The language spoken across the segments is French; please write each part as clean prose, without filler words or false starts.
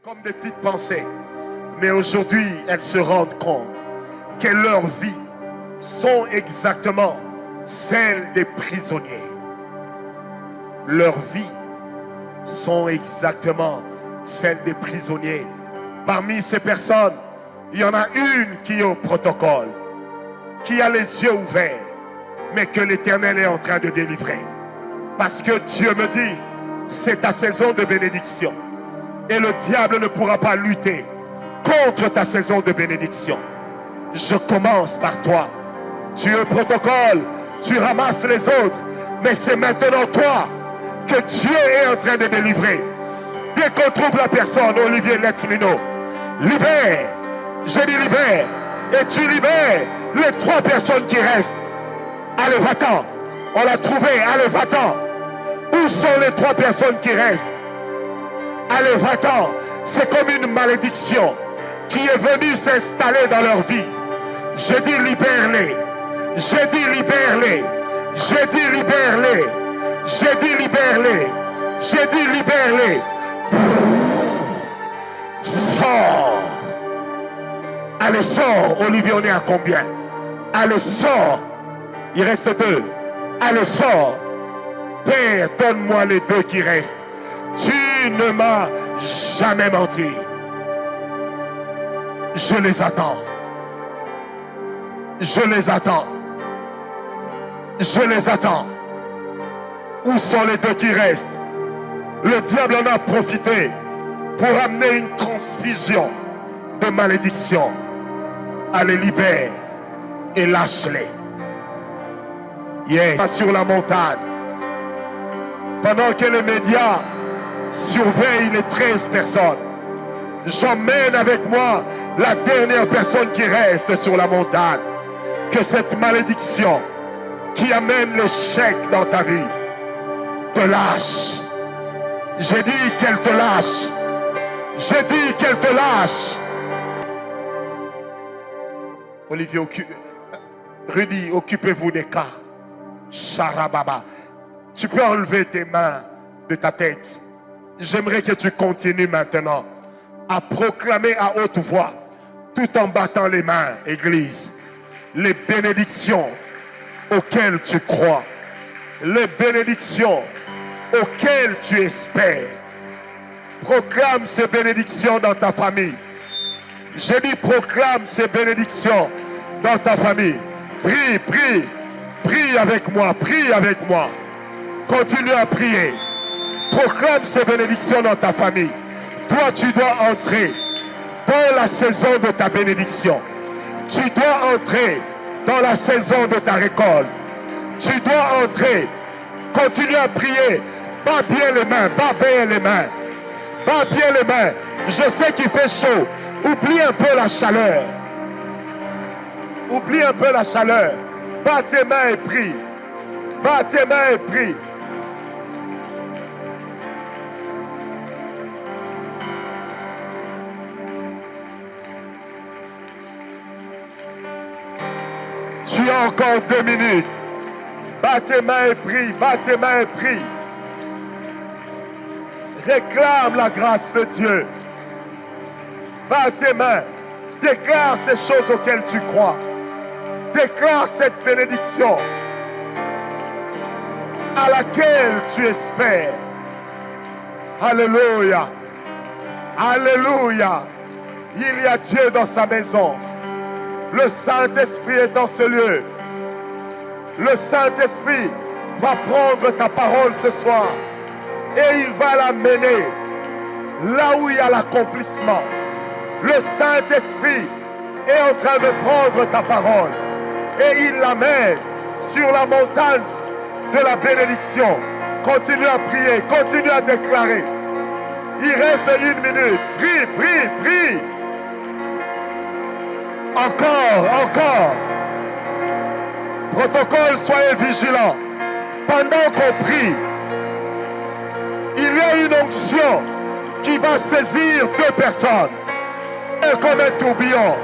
comme des petites pensées. Mais aujourd'hui, elles se rendent compte que leurs vies sont exactement celles des prisonniers. Leurs vies sont exactement celles des prisonniers. Parmi ces personnes, il y en a une qui est au protocole, qui a les yeux ouverts, mais que l'Éternel est en train de délivrer. Parce que Dieu me dit, c'est ta saison de bénédiction. Et le diable ne pourra pas lutter contre ta saison de bénédiction. Je commence par toi. Tu es au protocole, tu ramasses les autres, mais c'est maintenant toi que Dieu est en train de délivrer. Dès qu'on trouve la personne, Olivier Letmino, libère, je dis libère, et tu libères les 3 personnes qui restent. Allez, va-t'en, on l'a trouvé, allez, va-t'en. Où sont les 3 personnes qui restent? Allez, va-t'en. C'est comme une malédiction qui est venue s'installer dans leur vie. Je dis libère-les. Je dis libère-les. Je dis libère-les. Je dis libère-les. Je dis libère-les. Sors. Allez, sors. Olivier, on est à combien? Allez, sors. Il reste 2. Allez, sors. Père, donne-moi les 2 qui restent. Tu ne m'as jamais menti. Je les attends. Je les attends. Je les attends. Où sont les 2 qui restent? Le diable en a profité pour amener une transfusion de malédiction. Allez, libère et lâche-les. Yes. Sur la montagne. Pendant que les médias surveillent les 13 personnes, j'emmène avec moi la dernière personne qui reste sur la montagne. Que cette malédiction qui amène l'échec dans ta vie te lâche. J'ai dit qu'elle te lâche. J'ai dit qu'elle te lâche. Olivier, Rudy, occupez-vous des cas. Charababa. Tu peux enlever tes mains de ta tête. J'aimerais que tu continues maintenant à proclamer à haute voix, tout en battant les mains, Église, les bénédictions auxquelles tu crois, les bénédictions auxquelles tu espères. Proclame ces bénédictions dans ta famille. J'ai dit proclame ces bénédictions dans ta famille. Prie, prie, prie avec moi, prie avec moi. Continue à prier. Proclame ces bénédictions dans ta famille. Toi, tu dois entrer dans la saison de ta bénédiction. Tu dois entrer dans la saison de ta récolte. Tu dois entrer. Continue à prier. Bats bien les mains. Bats bien les mains. Bats bien les mains. Je sais qu'il fait chaud. Oublie un peu la chaleur. Oublie un peu la chaleur. Bats tes mains et prie. Bats tes mains et prie. Tu as encore 2 minutes. Bats tes mains et prie. Bats tes mains et prie. Réclame la grâce de Dieu. Bats tes mains. Déclare ces choses auxquelles tu crois. Déclare cette bénédiction à laquelle tu espères. Alléluia. Alléluia. Il y a Dieu dans sa maison. Le Saint-Esprit est dans ce lieu. Le Saint-Esprit va prendre ta parole ce soir et il va la mener là où il y a l'accomplissement. Le Saint-Esprit est en train de prendre ta parole et il la met sur la montagne de la bénédiction. Continue à prier, continue à déclarer. Il reste 1 minute. Prie, prie, prie. Encore, encore. Protocole, soyez vigilants. Pendant qu'on prie, il y a une onction qui va saisir 2 personnes. Comme un tourbillon.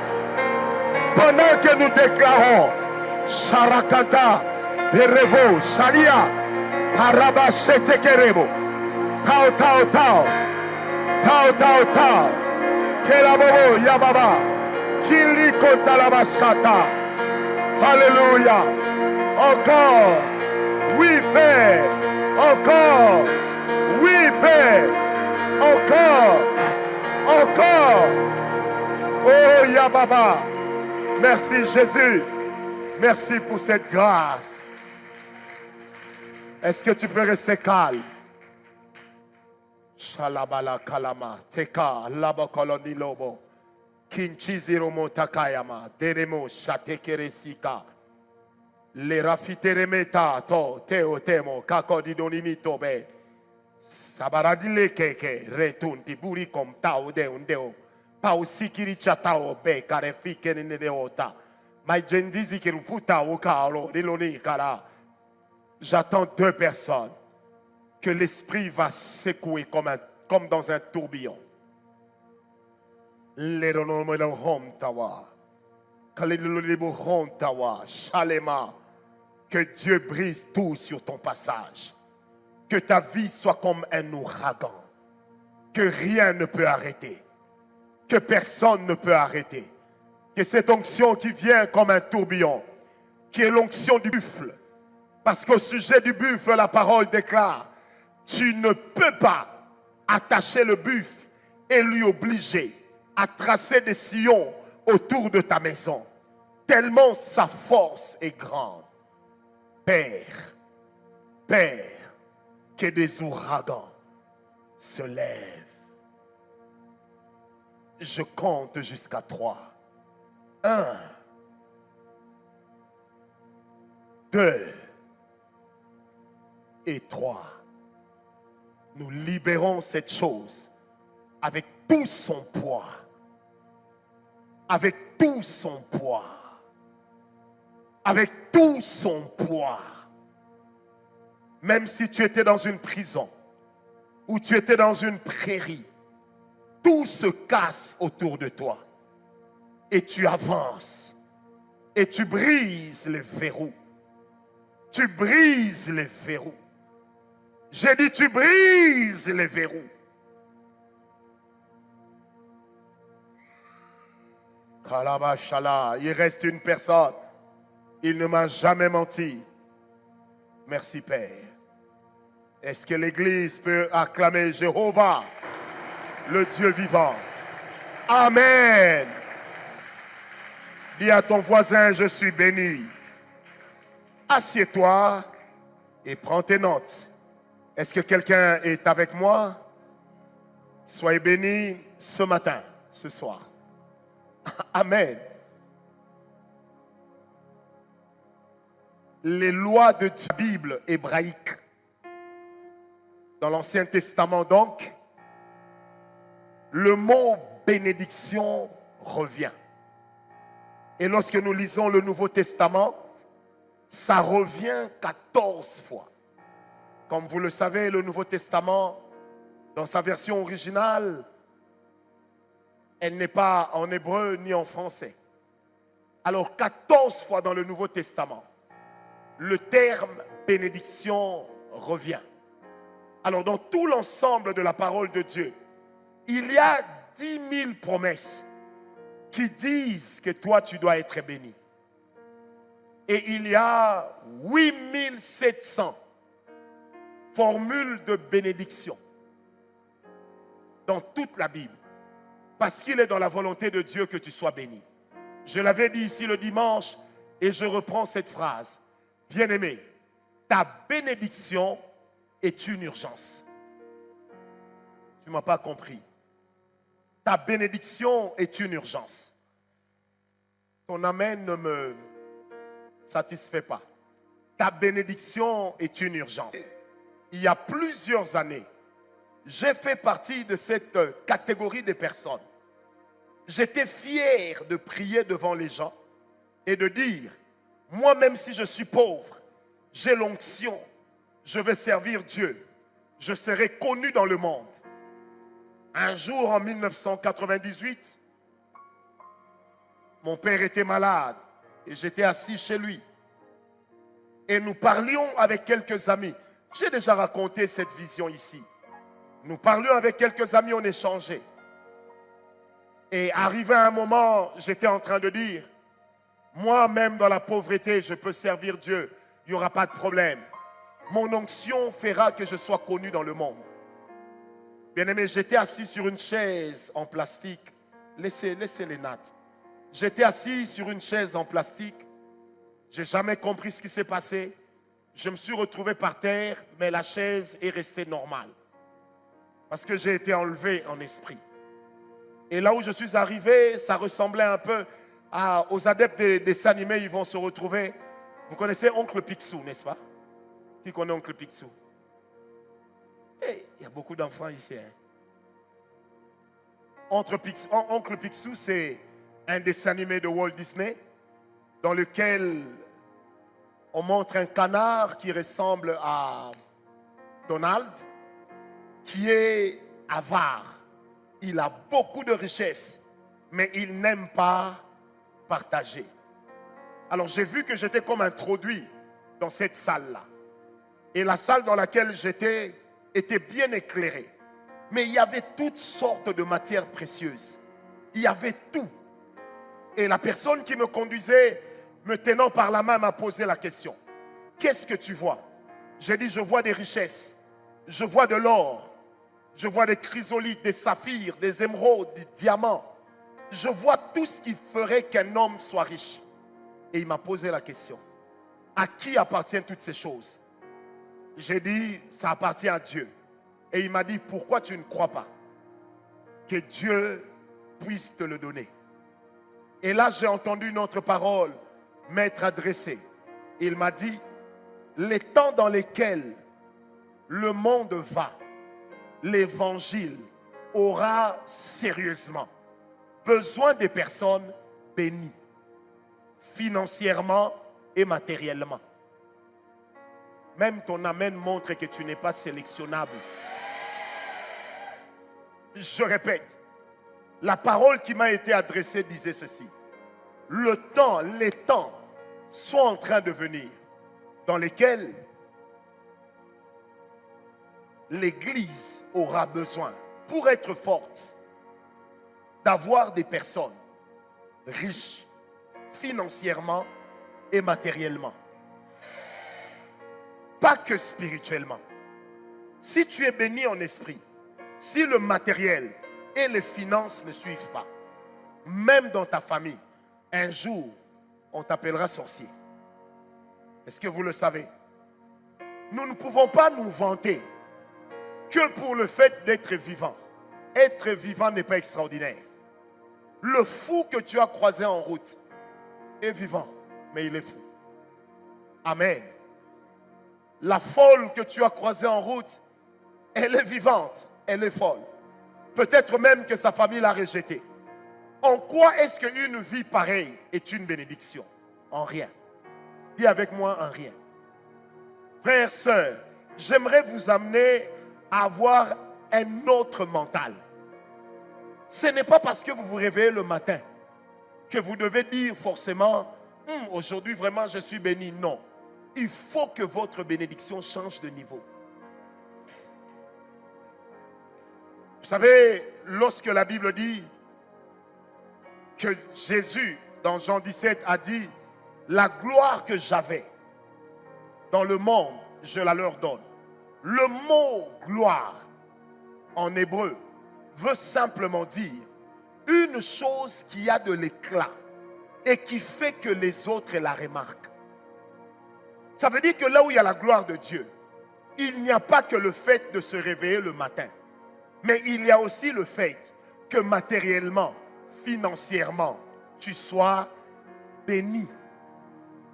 Pendant que nous déclarons Sharakanta, Erevo, Shalia, Araba Shetekerebo, Tao, Tao, Tao. Tao, tao, tao. Kelabobo, yababa. Kiliko talabashata. Alléluia. Encore. Oui, Père. Encore. Oui, Père. Encore. Encore. Oh, Yababa. Merci, Jésus. Merci pour cette grâce. Est-ce que tu peux rester calme? Shalabala kalama. Teka. Labakoloni lobo. Kinchiziromo takayama. Deremo shatekeresika. Le rafiteremeta to teo temo kakodidonimi tobe. Sabaradile keke retunti buri kom tao de undeo. Pau sikiri chatao be karefike nedeota. Mai gendizi kiruputa o kalo diloni kara. J'attends deux personnes que l'esprit va secouer comme dans un tourbillon. Le ronomelo hom tawa. Kalilulibou tawa. Shalema. Que Dieu brise tout sur ton passage. Que ta vie soit comme un ouragan. Que rien ne peut arrêter. Que personne ne peut arrêter. Que cette onction qui vient comme un tourbillon, qui est l'onction du buffle. Parce qu'au sujet du buffle, la parole déclare, tu ne peux pas attacher le buffle et lui obliger à tracer des sillons autour de ta maison. Tellement sa force est grande. Père, Père, que des ouragans se lèvent. Je compte jusqu'à 3. 1, 2 et 3. Nous libérons cette chose avec tout son poids. Avec tout son poids. Avec tout son poids. Même si tu étais dans une prison ou tu étais dans une prairie, tout se casse autour de toi. Et tu avances. Et tu brises les verrous. Tu brises les verrous. J'ai dit tu brises les verrous. Kalabashala, il reste une personne. Il ne m'a jamais menti. Merci Père. Est-ce que l'Église peut acclamer Jéhovah, le Dieu vivant? Amen. Dis à ton voisin, je suis béni. Assieds-toi et prends tes notes. Est-ce que quelqu'un est avec moi? Soyez bénis ce matin, ce soir. Amen. Les lois de la Bible hébraïque, dans l'Ancien Testament donc, le mot bénédiction revient. Et lorsque nous lisons le Nouveau Testament, ça revient 14 fois. Comme vous le savez, le Nouveau Testament, dans sa version originale, elle n'est pas en hébreu ni en français. Alors 14 fois dans le Nouveau Testament, le terme bénédiction revient. Alors dans tout l'ensemble de la parole de Dieu, il y a 10 000 promesses qui disent que toi tu dois être béni. Et il y a 8 700 formules de bénédiction dans toute la Bible. Parce qu'il est dans la volonté de Dieu que tu sois béni. Je l'avais dit ici le dimanche et je reprends cette phrase. Bien-aimé, ta bénédiction est une urgence. Tu ne m'as pas compris. Ta bénédiction est une urgence. Ton amen ne me satisfait pas. Ta bénédiction est une urgence. Il y a plusieurs années, j'ai fait partie de cette catégorie de personnes. J'étais fier de prier devant les gens et de dire, moi même si je suis pauvre, j'ai l'onction, je vais servir Dieu, je serai connu dans le monde. Un jour en 1998, mon père était malade et j'étais assis chez lui. Et nous parlions avec quelques amis. J'ai déjà raconté cette vision ici. Nous parlions avec quelques amis, on échangeait. Et arrivé à un moment, j'étais en train de dire, moi-même dans la pauvreté, je peux servir Dieu. Il n'y aura pas de problème. Mon onction fera que je sois connu dans le monde. Bien-aimé, j'étais assis sur une chaise en plastique. Laissez les nattes. J'étais assis sur une chaise en plastique. Je n'ai jamais compris ce qui s'est passé. Je me suis retrouvé par terre, mais la chaise est restée normale. Parce que j'ai été enlevé en esprit. Et là où je suis arrivé, ça ressemblait un peu aux adeptes des dessins animés, ils vont se retrouver. Vous connaissez Oncle Picsou, n'est-ce pas? Qui connaît Oncle Picsou? Il y a beaucoup d'enfants ici. Hein? Oncle Picsou, c'est un dessin animé de Walt Disney dans lequel on montre un canard qui ressemble à Donald, qui est avare. Il a beaucoup de richesses, mais il n'aime pas partager. Alors j'ai vu que j'étais comme introduit dans cette salle-là. Et la salle dans laquelle j'étais était bien éclairée. Mais il y avait toutes sortes de matières précieuses. Il y avait tout. Et la personne qui me conduisait, me tenant par la main, m'a posé la question. Qu'est-ce que tu vois? J'ai dit, je vois des richesses. Je vois de l'or. Je vois des chrysolites, des saphirs, des émeraudes, des diamants. Je vois tout ce qui ferait qu'un homme soit riche. Et il m'a posé la question. À qui appartiennent toutes ces choses? J'ai dit, ça appartient à Dieu. Et il m'a dit, pourquoi tu ne crois pas que Dieu puisse te le donner? Et là, j'ai entendu une autre parole m'être adressée. Il m'a dit, les temps dans lesquels le monde va, l'évangile aura sérieusement besoin des personnes bénies, financièrement et matériellement. Même ton amen montre que tu n'es pas sélectionnable. Je répète, la parole qui m'a été adressée disait ceci. Les temps sont en train de venir dans lesquels l'Église aura besoin, pour être forte, d'avoir des personnes riches financièrement et matériellement. Pas que spirituellement. Si tu es béni en esprit, si le matériel et les finances ne suivent pas, même dans ta famille, un jour, on t'appellera sorcier. Est-ce que vous le savez? Nous ne pouvons pas nous vanter que pour le fait d'être vivant. Être vivant n'est pas extraordinaire. Le fou que tu as croisé en route est vivant, mais il est fou. Amen. La folle que tu as croisée en route, elle est vivante, elle est folle. Peut-être même que sa famille l'a rejetée. En quoi est-ce qu'une vie pareille est une bénédiction? En rien. Dis avec moi, en rien. Frères, sœurs, j'aimerais vous amener à avoir un autre mental. Ce n'est pas parce que vous vous réveillez le matin que vous devez dire forcément, aujourd'hui vraiment je suis béni. Non. Il faut que votre bénédiction change de niveau. Vous savez, lorsque la Bible dit que Jésus, dans Jean 17, a dit, la gloire que j'avais dans le monde, je la leur donne. Le mot gloire, en hébreu, veut simplement dire une chose qui a de l'éclat et qui fait que les autres la remarquent. Ça veut dire que là où il y a la gloire de Dieu, il n'y a pas que le fait de se réveiller le matin, mais il y a aussi le fait que matériellement, financièrement, tu sois béni.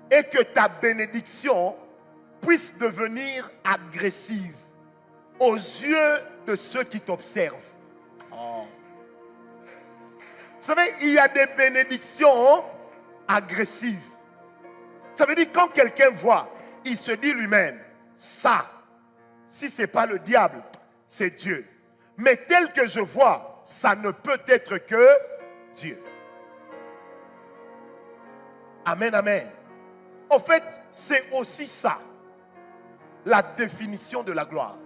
Et que ta bénédiction puisse devenir agressive aux yeux de ceux qui t'observent. Oh. Vous savez, il y a des bénédictions agressives. Ça veut dire quand quelqu'un voit, il se dit lui-même, ça, si ce n'est pas le diable, c'est Dieu. Mais tel que je vois, ça ne peut être que Dieu. Amen, amen. En fait, c'est aussi ça, la définition de la gloire.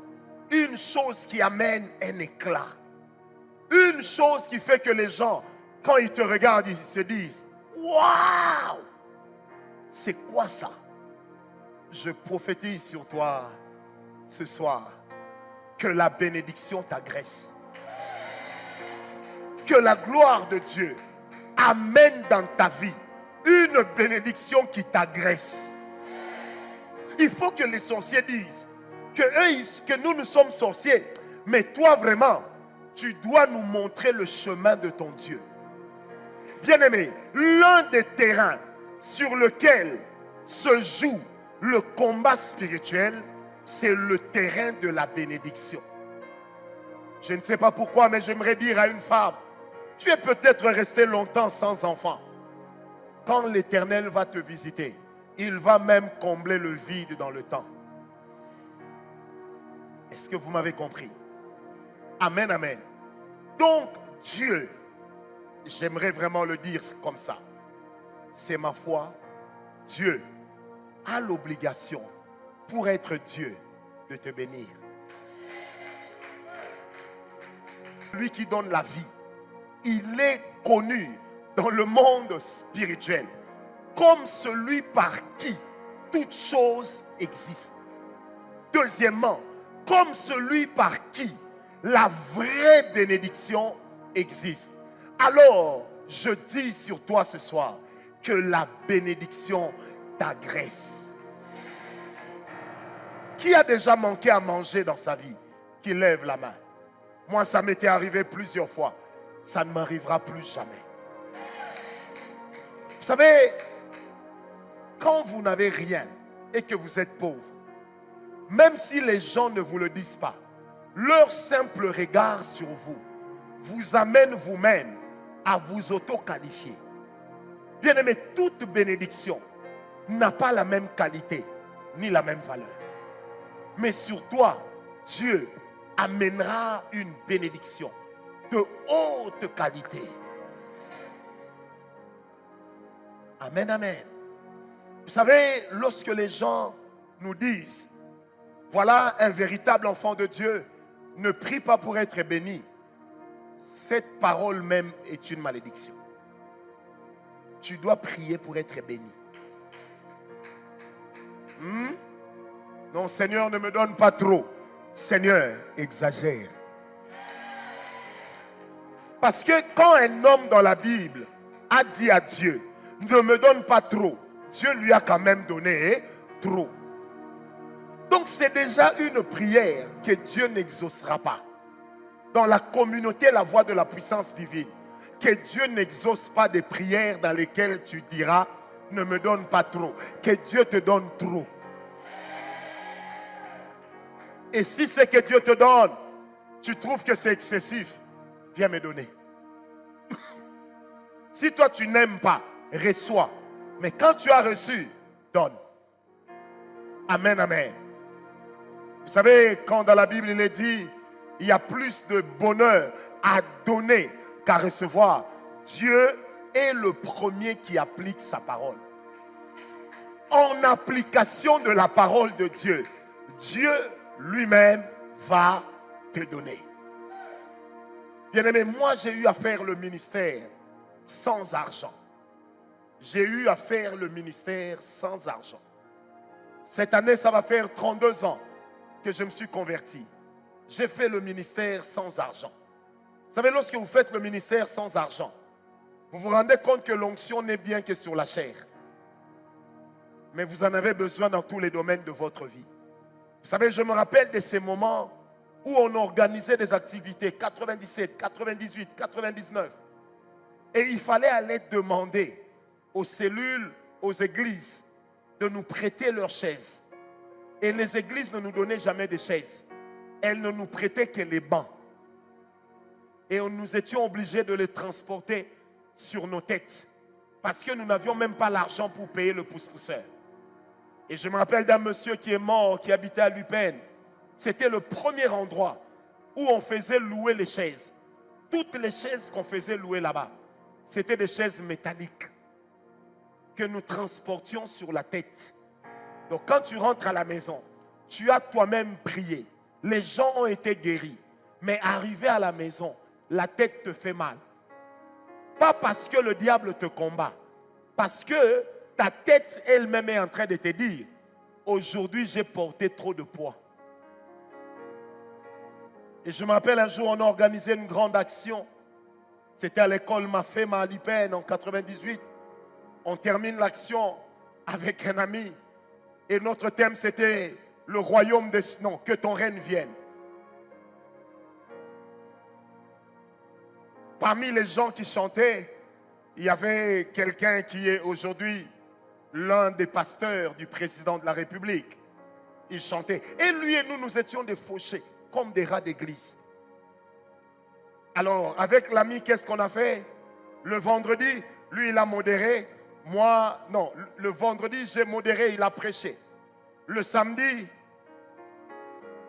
une chose qui amène un éclat. Une chose qui fait que les gens, quand ils te regardent, ils se disent, waouh, c'est quoi ça? Je prophétise sur toi ce soir que la bénédiction t'agresse. Que la gloire de Dieu amène dans ta vie une bénédiction qui t'agresse. Il faut que les sorciers disent que nous sommes sorciers, mais toi vraiment, tu dois nous montrer le chemin de ton Dieu. Bien-aimé, l'un des terrains sur lequel se joue le combat spirituel, c'est le terrain de la bénédiction. Je ne sais pas pourquoi, mais j'aimerais dire à une femme, tu es peut-être resté longtemps sans enfant. Quand l'Éternel va te visiter, il va même combler le vide dans le temps. Est-ce que vous m'avez compris? Amen, amen. Donc, Dieu, j'aimerais vraiment le dire comme ça, c'est ma foi, Dieu a l'obligation, pour être Dieu, de te bénir. Lui qui donne la vie, il est connu dans le monde spirituel comme celui par qui toute chose existe. Deuxièmement, comme celui par qui la vraie bénédiction existe. Alors, je dis sur toi ce soir que la bénédiction t'agresse. Qui a déjà manqué à manger dans sa vie? Qui lève la main. Moi, ça m'était arrivé plusieurs fois. Ça ne m'arrivera plus jamais. Vous savez, quand vous n'avez rien et que vous êtes pauvre, même si les gens ne vous le disent pas, leur simple regard sur vous vous amène vous-même à vous auto-qualifier. Bien aimé, toute bénédiction n'a pas la même qualité ni la même valeur. Mais sur toi, Dieu amènera une bénédiction de haute qualité. Amen, amen. Vous savez, lorsque les gens nous disent, voilà un véritable enfant de Dieu, ne prie pas pour être béni, cette parole même est une malédiction. Tu dois prier pour être béni. Non, Seigneur, ne me donne pas trop. Seigneur, exagère. Parce que quand un homme dans la Bible a dit à Dieu, ne me donne pas trop, Dieu lui a quand même donné trop. Donc c'est déjà une prière que Dieu n'exaucera pas. Dans la communauté, la voix de la puissance divine, que Dieu n'exauce pas des prières dans lesquelles tu diras, ne me donne pas trop, que Dieu te donne trop. Et si c'est que Dieu te donne, tu trouves que c'est excessif, viens me donner. Si toi tu n'aimes pas, reçois. Mais quand tu as reçu, donne. Amen, amen. Vous savez, quand dans la Bible il est dit, il y a plus de bonheur à donner qu'à recevoir. Dieu est le premier qui applique sa parole. En application de la parole de Dieu, Dieu lui-même va te donner. Bien-aimé, moi j'ai eu à faire le ministère sans argent. J'ai eu à faire le ministère sans argent. Cette année, ça va faire 32 ans que je me suis converti. J'ai fait le ministère sans argent. Vous savez, lorsque vous faites le ministère sans argent, vous vous rendez compte que l'onction n'est bien que sur la chair. Mais vous en avez besoin dans tous les domaines de votre vie. Vous savez, je me rappelle de ces moments où on organisait des activités, 97, 98, 99. Et il fallait aller demander aux cellules, aux églises, de nous prêter leurs chaises. Et les églises ne nous donnaient jamais des chaises. Elles ne nous prêtaient que les bancs. Et nous étions obligés de les transporter sur nos têtes. Parce que nous n'avions même pas l'argent pour payer le pousse-pousseur. Et je me rappelle d'un monsieur qui est mort, qui habitait à Lupin. C'était le premier endroit où on faisait louer les chaises. Toutes les chaises qu'on faisait louer là-bas, c'était des chaises métalliques que nous transportions sur la tête. Donc quand tu rentres à la maison, tu as toi-même prié. Les gens ont été guéris. Mais arrivé à la maison, la tête te fait mal. Pas parce que le diable te combat. Parce que ta tête elle-même est en train de te dire, aujourd'hui j'ai porté trop de poids. Et je me rappelle un jour, on a organisé une grande action. C'était à l'école Mafema à Lipen en 98. On termine l'action avec un ami. Et notre thème c'était le royaume des... Non, que ton règne vienne. Parmi les gens qui chantaient, il y avait quelqu'un qui est aujourd'hui l'un des pasteurs du président de la République. Il chantait. Et lui et nous, nous étions des fauchés, comme des rats d'église. Alors, avec l'ami, qu'est-ce qu'on a fait? Le vendredi, lui, il a modéré. Moi, non. Le vendredi, j'ai modéré, il a prêché. Le samedi,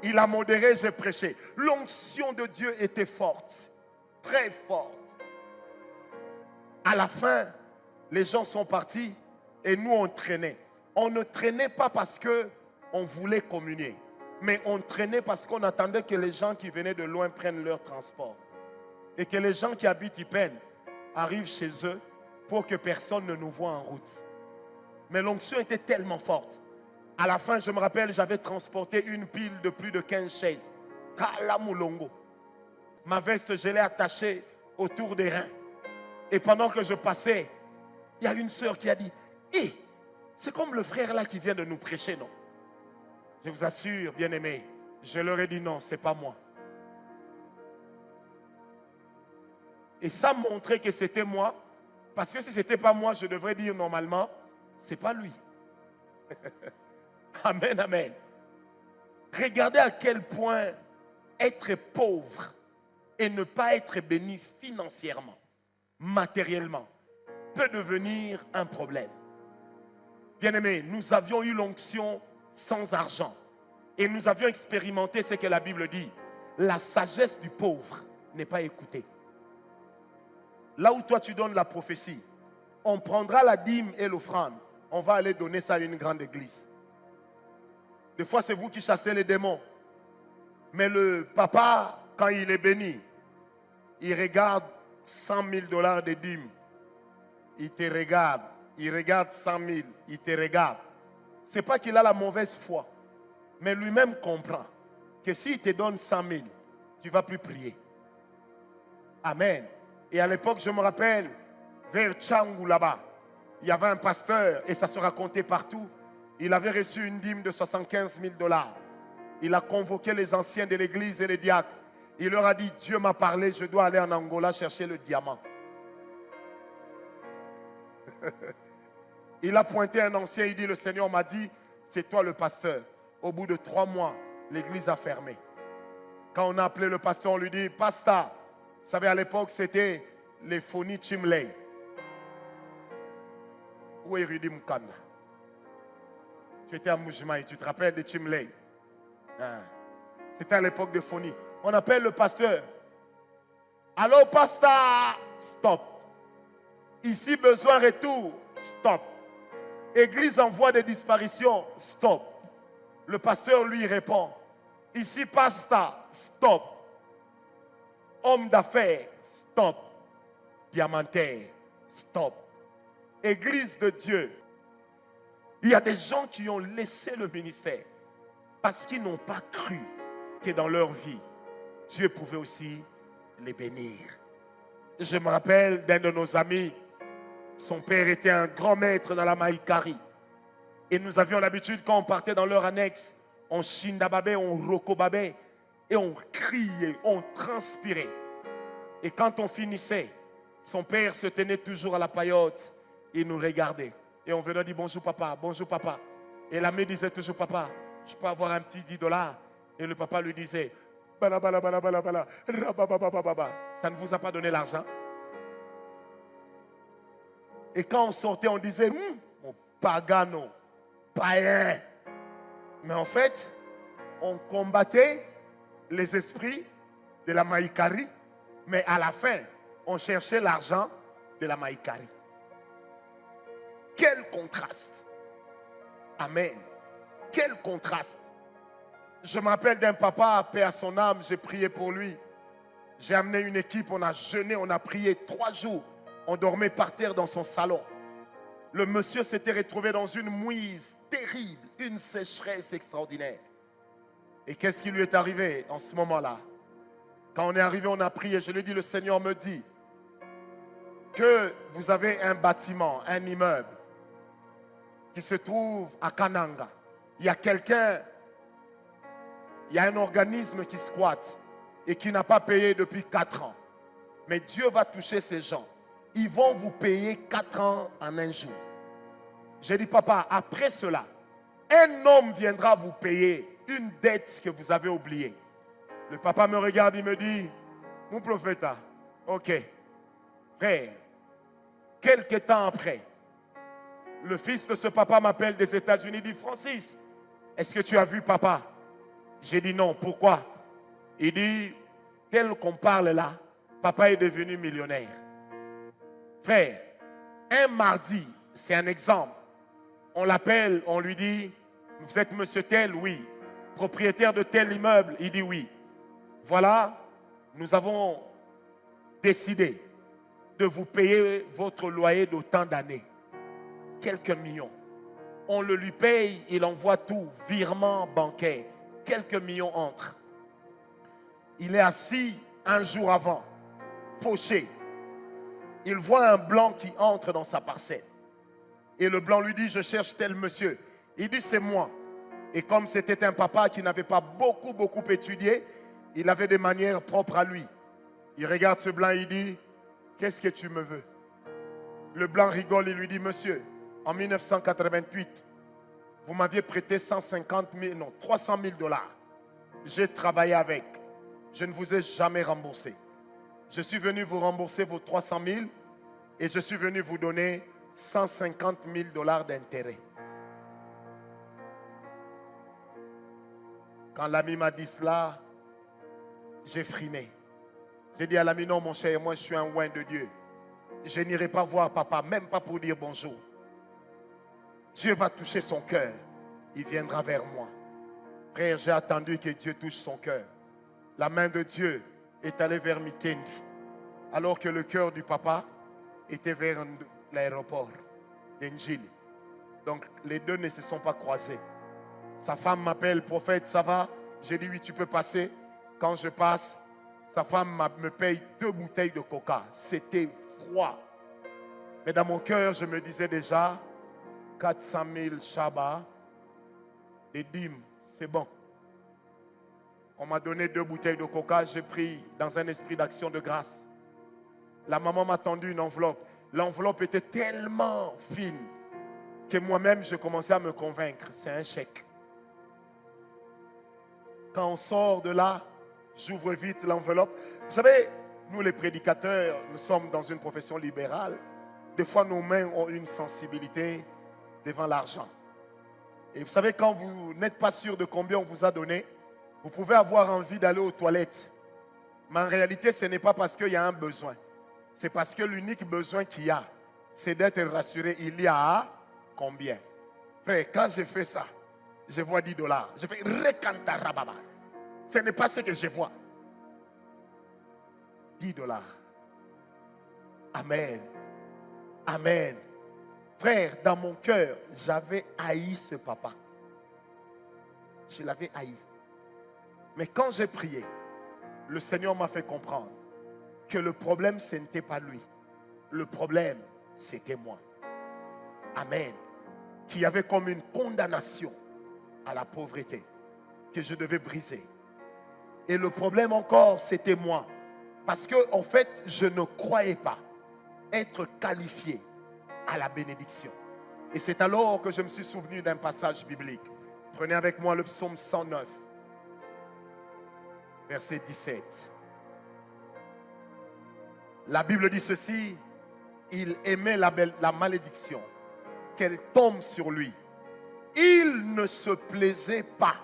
il a modéré, j'ai prêché. L'onction de Dieu était forte, très forte. À la fin, les gens sont partis et nous, on traînait. On ne traînait pas parce qu'on voulait communier, mais on traînait parce qu'on attendait que les gens qui venaient de loin prennent leur transport. Et que les gens qui habitent Ipen arrivent chez eux pour que personne ne nous voie en route. Mais l'onction était tellement forte. À la fin, je me rappelle, j'avais transporté une pile de plus de 15 chaises. Kalamulongo. Ma veste, je l'ai attachée autour des reins. Et pendant que je passais, il y a une sœur qui a dit, hé, c'est comme le frère là qui vient de nous prêcher, non? Je vous assure, bien-aimés, je leur ai dit non, c'est pas moi. Et ça montrait que c'était moi, parce que si c'était pas moi, je devrais dire normalement, c'est pas lui. Amen, amen. Regardez à quel point être pauvre et ne pas être béni financièrement, matériellement, peut devenir un problème. Bien-aimés, nous avions eu l'onction sans argent. Et nous avions expérimenté ce que la Bible dit. La sagesse du pauvre n'est pas écoutée. Là où toi tu donnes la prophétie, on prendra la dîme et l'offrande. On va aller donner ça à une grande église. Des fois, c'est vous qui chassez les démons. Mais le papa, quand il est béni, il regarde 100 000 $ de dîmes. Il te regarde. Il regarde 100 000. Il te regarde. Ce n'est pas qu'il a la mauvaise foi. Mais lui-même comprend que s'il te donne 100 000, tu ne vas plus prier. Amen. Et à l'époque, je me rappelle, vers Tchangou là-bas, il y avait un pasteur, et ça se racontait partout. Il avait reçu une dîme de 75 000 $. Il a convoqué les anciens de l'église et les diacres. Il leur a dit, Dieu m'a parlé, je dois aller en Angola chercher le diamant. Il a pointé un ancien, il dit, le Seigneur m'a dit, c'est toi le pasteur. Au bout de 3 mois, l'église a fermé. Quand on a appelé le pasteur, on lui dit, Pasteur, vous savez, à l'époque, c'était les phonies Chimley. Où est Rudy Mukanda? Tu étais à Moujimaï, tu te rappelles de Chimley? C'était à l'époque de phonies. On appelle le pasteur. Allô, pasteur? Stop. Ici, besoin retour. Stop. Église en voie de disparition. Stop. Le pasteur lui répond. Ici, pasteur. Stop. Homme d'affaires. Stop. Diamantaire. Stop. Église de Dieu. Il y a des gens qui ont laissé le ministère parce qu'ils n'ont pas cru que dans leur vie, Dieu pouvait aussi les bénir. Je me rappelle d'un de nos amis, son père était un grand maître dans la Maïkari. Et nous avions l'habitude, quand on partait dans leur annexe, on chindababait, on rokobabait, et on criait, on transpirait. Et quand on finissait, son père se tenait toujours à la paillote, il nous regardait. Et on venait dire bonjour papa, bonjour papa. Et l'ami disait toujours papa, je peux avoir un petit 10 $. Et le papa lui disait, bala bala bala bala bala, ça ne vous a pas donné l'argent? Et quand on sortait, on disait, mon pagano, païen. Mais en fait, on combattait les esprits de la Maïkari, mais à la fin, on cherchait l'argent de la Maïkari. Quel contraste! Amen. Quel contraste! Je me rappelle d'un papa, paix à son âme, j'ai prié pour lui. J'ai amené une équipe, on a jeûné, on a prié 3 jours. On dormait par terre dans son salon. Le monsieur s'était retrouvé dans une mouise terrible, une sécheresse extraordinaire. Et qu'est-ce qui lui est arrivé en ce moment-là? Quand on est arrivé, on a prié. Je lui ai dit, le Seigneur me dit que vous avez un bâtiment, un immeuble qui se trouve à Kananga. Il y a quelqu'un, il y a un organisme qui squatte et qui n'a pas payé depuis 4 ans. Mais Dieu va toucher ces gens. Ils vont vous payer 4 ans en un jour. J'ai dit, papa, après cela, un homme viendra vous payer une dette que vous avez oubliée. Le papa me regarde, il me dit, mon prophète, ok, frère, quelques temps après, le fils de ce papa m'appelle des États-Unis, il dit, Francis, est-ce que tu as vu papa? J'ai dit non, pourquoi? Il dit, tel qu'on parle là, papa est devenu millionnaire. Frère, un mardi, c'est un exemple, on l'appelle, on lui dit, vous êtes monsieur tel? Oui. Propriétaire de tel immeuble? Il dit oui. Voilà, nous avons décidé de vous payer votre loyer d'autant d'années. Quelques millions. On le lui paye, il envoie tout, virement bancaire. Quelques millions entrent. Il est assis un jour avant, fauché. Il voit un blanc qui entre dans sa parcelle. Et le blanc lui dit, je cherche tel monsieur. Il dit, c'est moi. Et comme c'était un papa qui n'avait pas beaucoup étudié, il avait des manières propres à lui. Il regarde ce blanc, il dit, qu'est-ce que tu me veux? Le blanc rigole, il lui dit, monsieur, en 1988, vous m'aviez prêté 300 000 dollars. J'ai travaillé avec. Je ne vous ai jamais remboursé. Je suis venu vous rembourser vos 300 000 et je suis venu vous donner 150 000 dollars d'intérêt. Quand l'ami m'a dit cela, j'ai frimé. J'ai dit à l'ami, non mon cher, moi je suis un oint de Dieu. Je n'irai pas voir papa, même pas pour dire bonjour. Dieu va toucher son cœur. Il viendra vers moi. Frère, j'ai attendu que Dieu touche son cœur. La main de Dieu est allée vers Mikendi, alors que le cœur du papa était vers l'aéroport d'Enjili. Donc les deux ne se sont pas croisés. Sa femme m'appelle, prophète, ça va? J'ai dit oui, tu peux passer. Quand je passe, sa femme me paye 2 bouteilles de coca. C'était froid. Mais dans mon cœur, je me disais déjà, 400 000 Shabbat, les dîmes, c'est bon. On m'a donné 2 bouteilles de coca, j'ai pris dans un esprit d'action de grâce. La maman m'a tendu une enveloppe. L'enveloppe était tellement fine que moi-même, je commençais à me convaincre. C'est un chèque. Quand on sort de là, j'ouvre vite l'enveloppe. Vous savez, nous les prédicateurs, nous sommes dans une profession libérale. Des fois, nos mains ont une sensibilité devant l'argent. Et vous savez, quand vous n'êtes pas sûr de combien on vous a donné, vous pouvez avoir envie d'aller aux toilettes. Mais en réalité, ce n'est pas parce qu'il y a un besoin. C'est parce que l'unique besoin qu'il y a, c'est d'être rassuré. Il y a combien? Frère, quand je fais ça, je vois 10 dollars. Je fais rekantarababa. Ce n'est pas ce que je vois. 10 dollars. Amen. Amen. Frère, dans mon cœur, j'avais haï ce papa. Je l'avais haï. Mais quand j'ai prié, le Seigneur m'a fait comprendre que le problème, ce n'était pas lui. Le problème, c'était moi. Amen. Qu'il y avait comme une condamnation à la pauvreté que je devais briser. Et le problème encore, c'était moi. Parce que, en fait, je ne croyais pas être qualifié à la bénédiction. Et c'est alors que je me suis souvenu d'un passage biblique. Prenez avec moi le psaume 109, verset 17. La Bible dit ceci: il aimait la malédiction, qu'elle tombe sur lui. Il ne se plaisait pas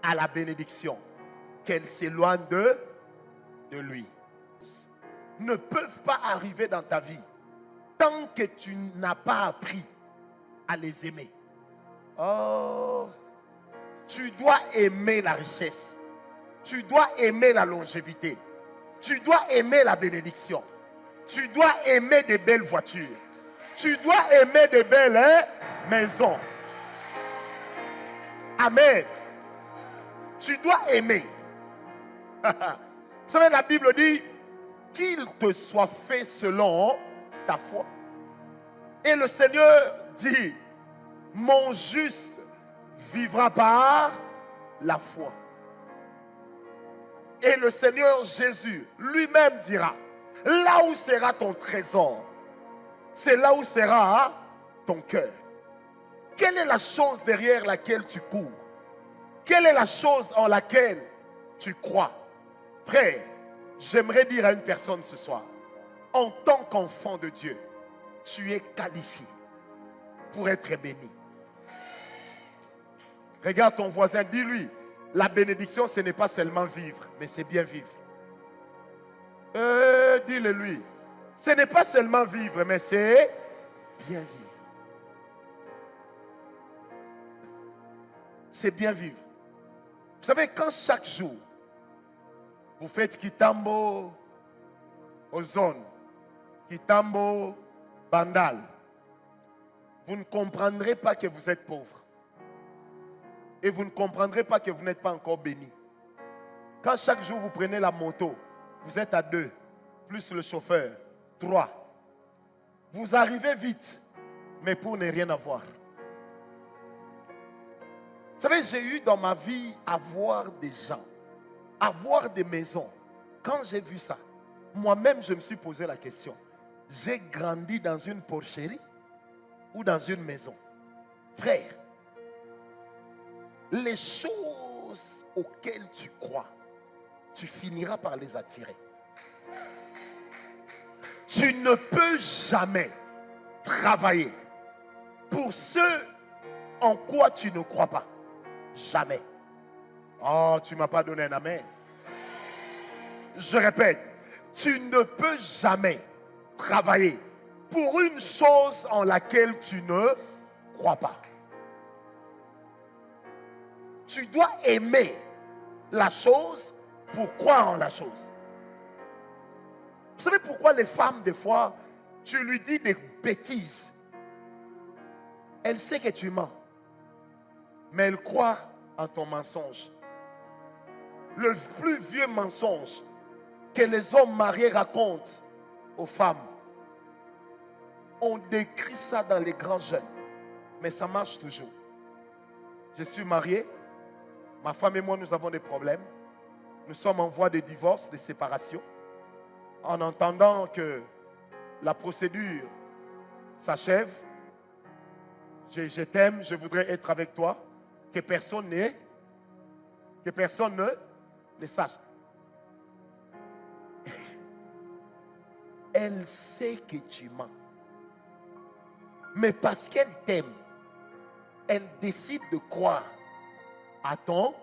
à la bénédiction, qu'elle s'éloigne de lui. Ne peuvent pas arriver dans ta vie tant que tu n'as pas appris à les aimer. Oh, Tu dois aimer la richesse. Tu dois aimer la longévité. Tu dois aimer la bénédiction. Tu dois aimer des belles voitures. Tu dois aimer des belles maisons. Amen. Tu dois aimer. Vous savez, la Bible dit qu'il te soit fait selon ta foi. Et le Seigneur dit, mon juste vivra par la foi. Et le Seigneur Jésus lui-même dira, là où sera ton trésor, c'est là où sera ton cœur. Quelle est la chose derrière laquelle tu cours? Quelle est la chose en laquelle tu crois? Frère, j'aimerais dire à une personne ce soir, en tant qu'enfant de Dieu, tu es qualifié pour être béni. Regarde ton voisin, dis-lui, la bénédiction, ce n'est pas seulement vivre, mais c'est bien vivre. Dis-le lui, ce n'est pas seulement vivre, mais c'est bien vivre. C'est bien vivre. Vous savez, quand chaque jour, vous faites Kitambo Ozone, Kitambo Bandal, vous ne comprendrez pas que vous êtes pauvre. Et vous ne comprendrez pas que vous n'êtes pas encore béni. Quand chaque jour vous prenez la moto, vous êtes à 2, plus le chauffeur, 3. Vous arrivez vite, mais pour ne rien avoir. Vous savez, j'ai eu dans ma vie à voir des gens, à voir des maisons. Quand j'ai vu ça, moi-même je me suis posé la question. J'ai grandi dans une porcherie ou dans une maison? Frère, les choses auxquelles tu crois, tu finiras par les attirer. Tu ne peux jamais travailler pour ce en quoi tu ne crois pas. Jamais. Oh, tu ne m'as pas donné un amen. Je répète, tu ne peux jamais travailler pour une chose en laquelle tu ne crois pas. Tu dois aimer la chose pour croire en la chose. Vous savez pourquoi les femmes, des fois, tu lui dis des bêtises. Elle sait que tu mens, mais elle croit en ton mensonge. Le plus vieux mensonge que les hommes mariés racontent aux femmes, on décrit ça dans les grands jeunes, mais ça marche toujours. Je suis marié, ma femme et moi nous avons des problèmes, nous sommes en voie de divorce, de séparation. En entendant que la procédure s'achève, je t'aime, je voudrais être avec toi, que personne ne sache. Elle sait que tu mens. Mais parce qu'elle t'aime, elle décide de croire à ton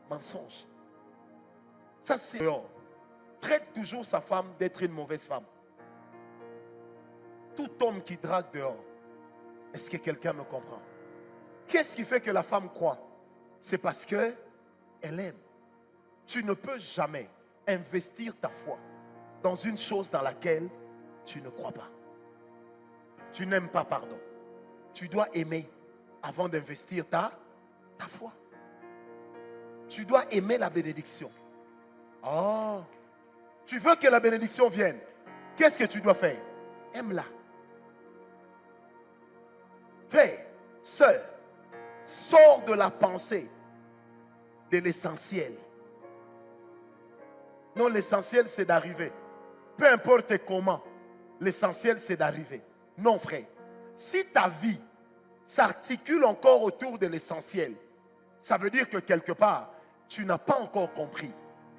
mensonge. Ça, c'est... Traite toujours sa femme d'être une mauvaise femme. Tout homme qui drague dehors, est-ce que quelqu'un me comprend? Qu'est-ce qui fait que la femme croit? C'est parce qu'elle aime. Tu ne peux jamais investir ta foi dans une chose dans laquelle tu ne crois pas. Tu n'aimes pas, pardon. Tu dois aimer avant d'investir ta foi. Tu dois aimer la bénédiction. Oh, tu veux que la bénédiction vienne. Qu'est-ce que tu dois faire? Aime-la. Frère, sœur, sors de la pensée de l'essentiel. Non, l'essentiel c'est d'arriver. Peu importe comment, l'essentiel c'est d'arriver. Non, frère. Si ta vie s'articule encore autour de l'essentiel, ça veut dire que quelque part, tu n'as pas encore compris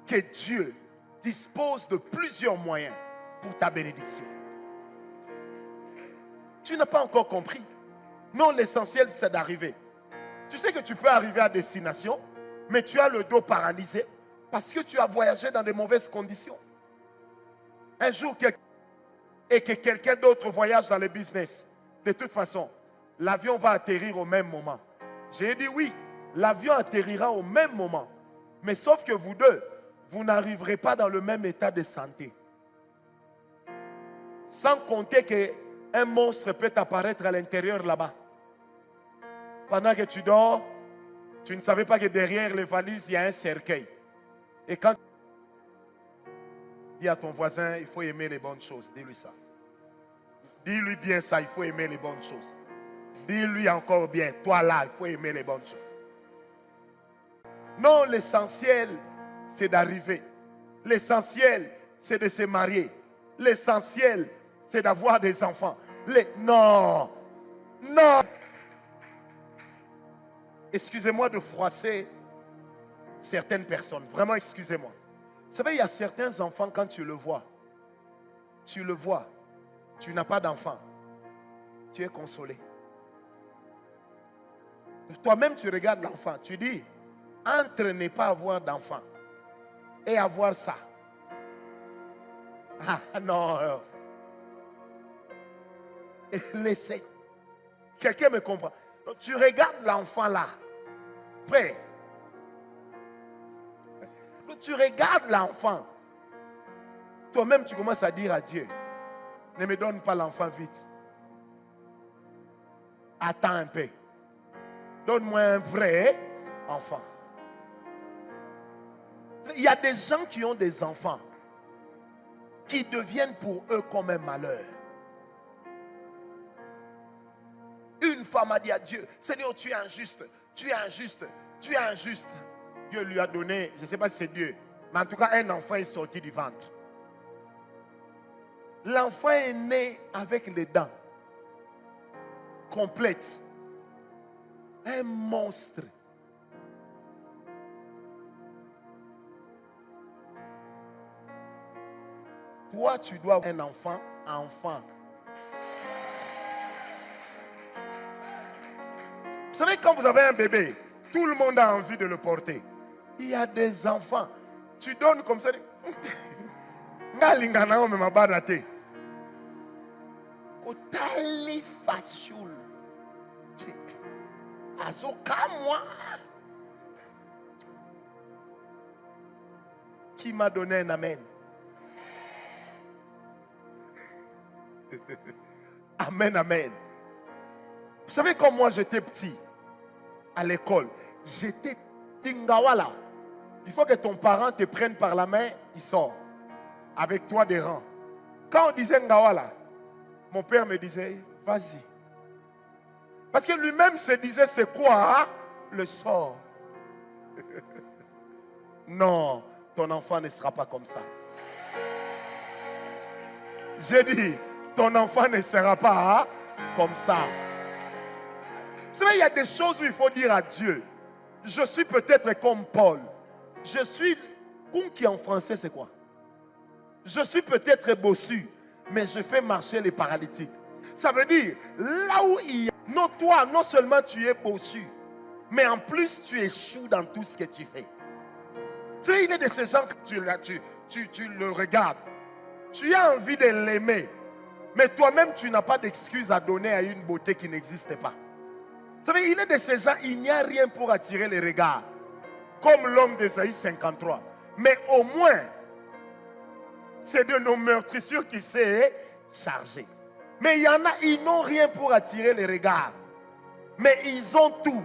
que Dieu dispose de plusieurs moyens pour ta bénédiction. Tu n'as pas encore compris. Non, l'essentiel c'est d'arriver. Tu sais que tu peux arriver à destination, mais tu as le dos paralysé parce que tu as voyagé dans de mauvaises conditions. Un jour, et que quelqu'un d'autre voyage dans le business, de toute façon, l'avion va atterrir au même moment. J'ai dit oui, L'avion atterrira au même moment. Mais sauf que vous deux, vous n'arriverez pas dans le même état de santé. Sans compter qu'un monstre peut apparaître à l'intérieur là-bas. Pendant que tu dors, tu ne savais pas que derrière les valises, il y a un cercueil. Et quand tu dis à ton voisin, il faut aimer les bonnes choses, dis-lui ça. Dis-lui bien ça, il faut aimer les bonnes choses. Dis-lui encore bien, toi là, il faut aimer les bonnes choses. Non, l'essentiel, c'est d'arriver. L'essentiel, c'est de se marier. L'essentiel, c'est d'avoir des enfants. Non, non. Excusez-moi de froisser certaines personnes. Vraiment, excusez-moi. Vous savez, il y a certains enfants, quand tu le vois, tu n'as pas d'enfant. Tu es consolé. Toi-même, tu regardes l'enfant. Tu dis, entre ne pas avoir d'enfant et avoir ça. Ah non. Laissez. Quelqu'un me comprend. Donc, tu regardes l'enfant là. Prêt. Donc, tu regardes l'enfant. Toi-même, tu commences à dire à Dieu, ne me donne pas l'enfant vite. Attends un peu. Donne-moi un vrai enfant. Il y a des gens qui ont des enfants qui deviennent pour eux comme un malheur. Une femme a dit à Dieu, Seigneur, tu es injuste, tu es injuste, tu es injuste. Dieu lui a donné, je ne sais pas si c'est Dieu, mais en tout cas un enfant est sorti du ventre. L'enfant est né avec les dents complètes. Un monstre. Toi, tu dois avoir un enfant. Vous savez, quand vous avez un bébé, tout le monde a envie de le porter. Il y a des enfants. Tu donnes comme ça. Otali faciul. Azoka moi. Qui m'a donné un amen? Amen, amen. Vous savez, quand moi j'étais petit, à l'école, j'étais Tingawala. Il faut que ton parent te prenne par la main, il sort. Avec toi des rangs. Quand on disait Ngawala, mon père me disait, vas-y. Parce que lui-même se disait, c'est quoi le sort? Non, ton enfant ne sera pas comme ça. J'ai dit, ton enfant ne sera pas comme ça. Vous savez, il y a des choses où il faut dire à Dieu, je suis peut-être comme Paul. Je suis, qui en français c'est quoi? Je suis peut-être bossu, mais je fais marcher les paralytiques. Ça veut dire, là où il y a, non toi, non seulement tu es bossu, mais en plus tu échoues dans tout ce que tu fais. Tu sais, il est de ces gens que tu le regardes. Tu as envie de l'aimer, mais toi-même tu n'as pas d'excuse à donner à une beauté qui n'existe pas. Vous savez, il est de ces gens, il n'y a rien pour attirer les regards. Comme l'homme d'Ésaïe 53. Mais au moins, c'est de nos meurtrissures qui s'est chargé. Mais il y en a, ils n'ont rien pour attirer les regards. Mais ils ont tout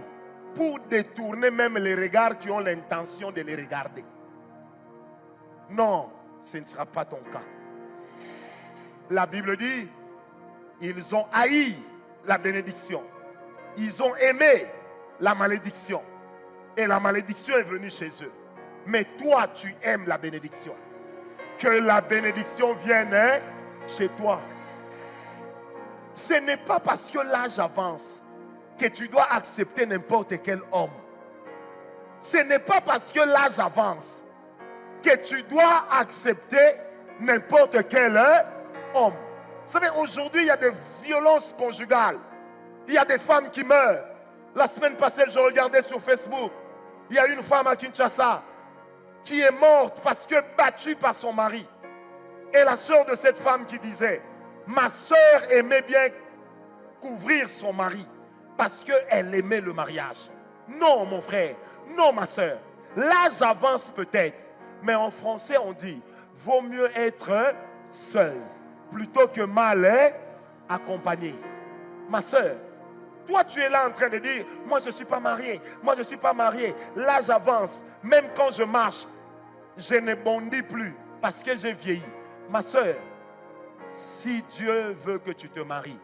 pour détourner même les regards qui ont l'intention de les regarder. Non, ce ne sera pas ton cas. La Bible dit, ils ont haï la bénédiction. Ils ont aimé la malédiction. Et la malédiction est venue chez eux. Mais toi, tu aimes la bénédiction. Que la bénédiction vienne chez toi. Ce n'est pas parce que l'âge avance que tu dois accepter n'importe quel homme. Ce n'est pas parce que l'âge avance que tu dois accepter n'importe quel homme. Vous savez, aujourd'hui, il y a des violences conjugales. Il y a des femmes qui meurent. La semaine passée, je regardais sur Facebook. Il y a une femme à Kinshasa qui est morte parce que battue par son mari. Et la sœur de cette femme qui disait, ma sœur aimait bien couvrir son mari parce qu'elle aimait le mariage. Non, mon frère. Non, ma soeur. L'âge avance peut-être. Mais en français, on dit, vaut mieux être seul plutôt que mal accompagné. Ma soeur, toi, tu es là en train de dire, moi, je ne suis pas marié. Moi, je ne suis pas marié. L'âge avance. Même quand je marche, je ne bondis plus parce que j'ai vieilli. Ma soeur, si Dieu veut que tu te maries,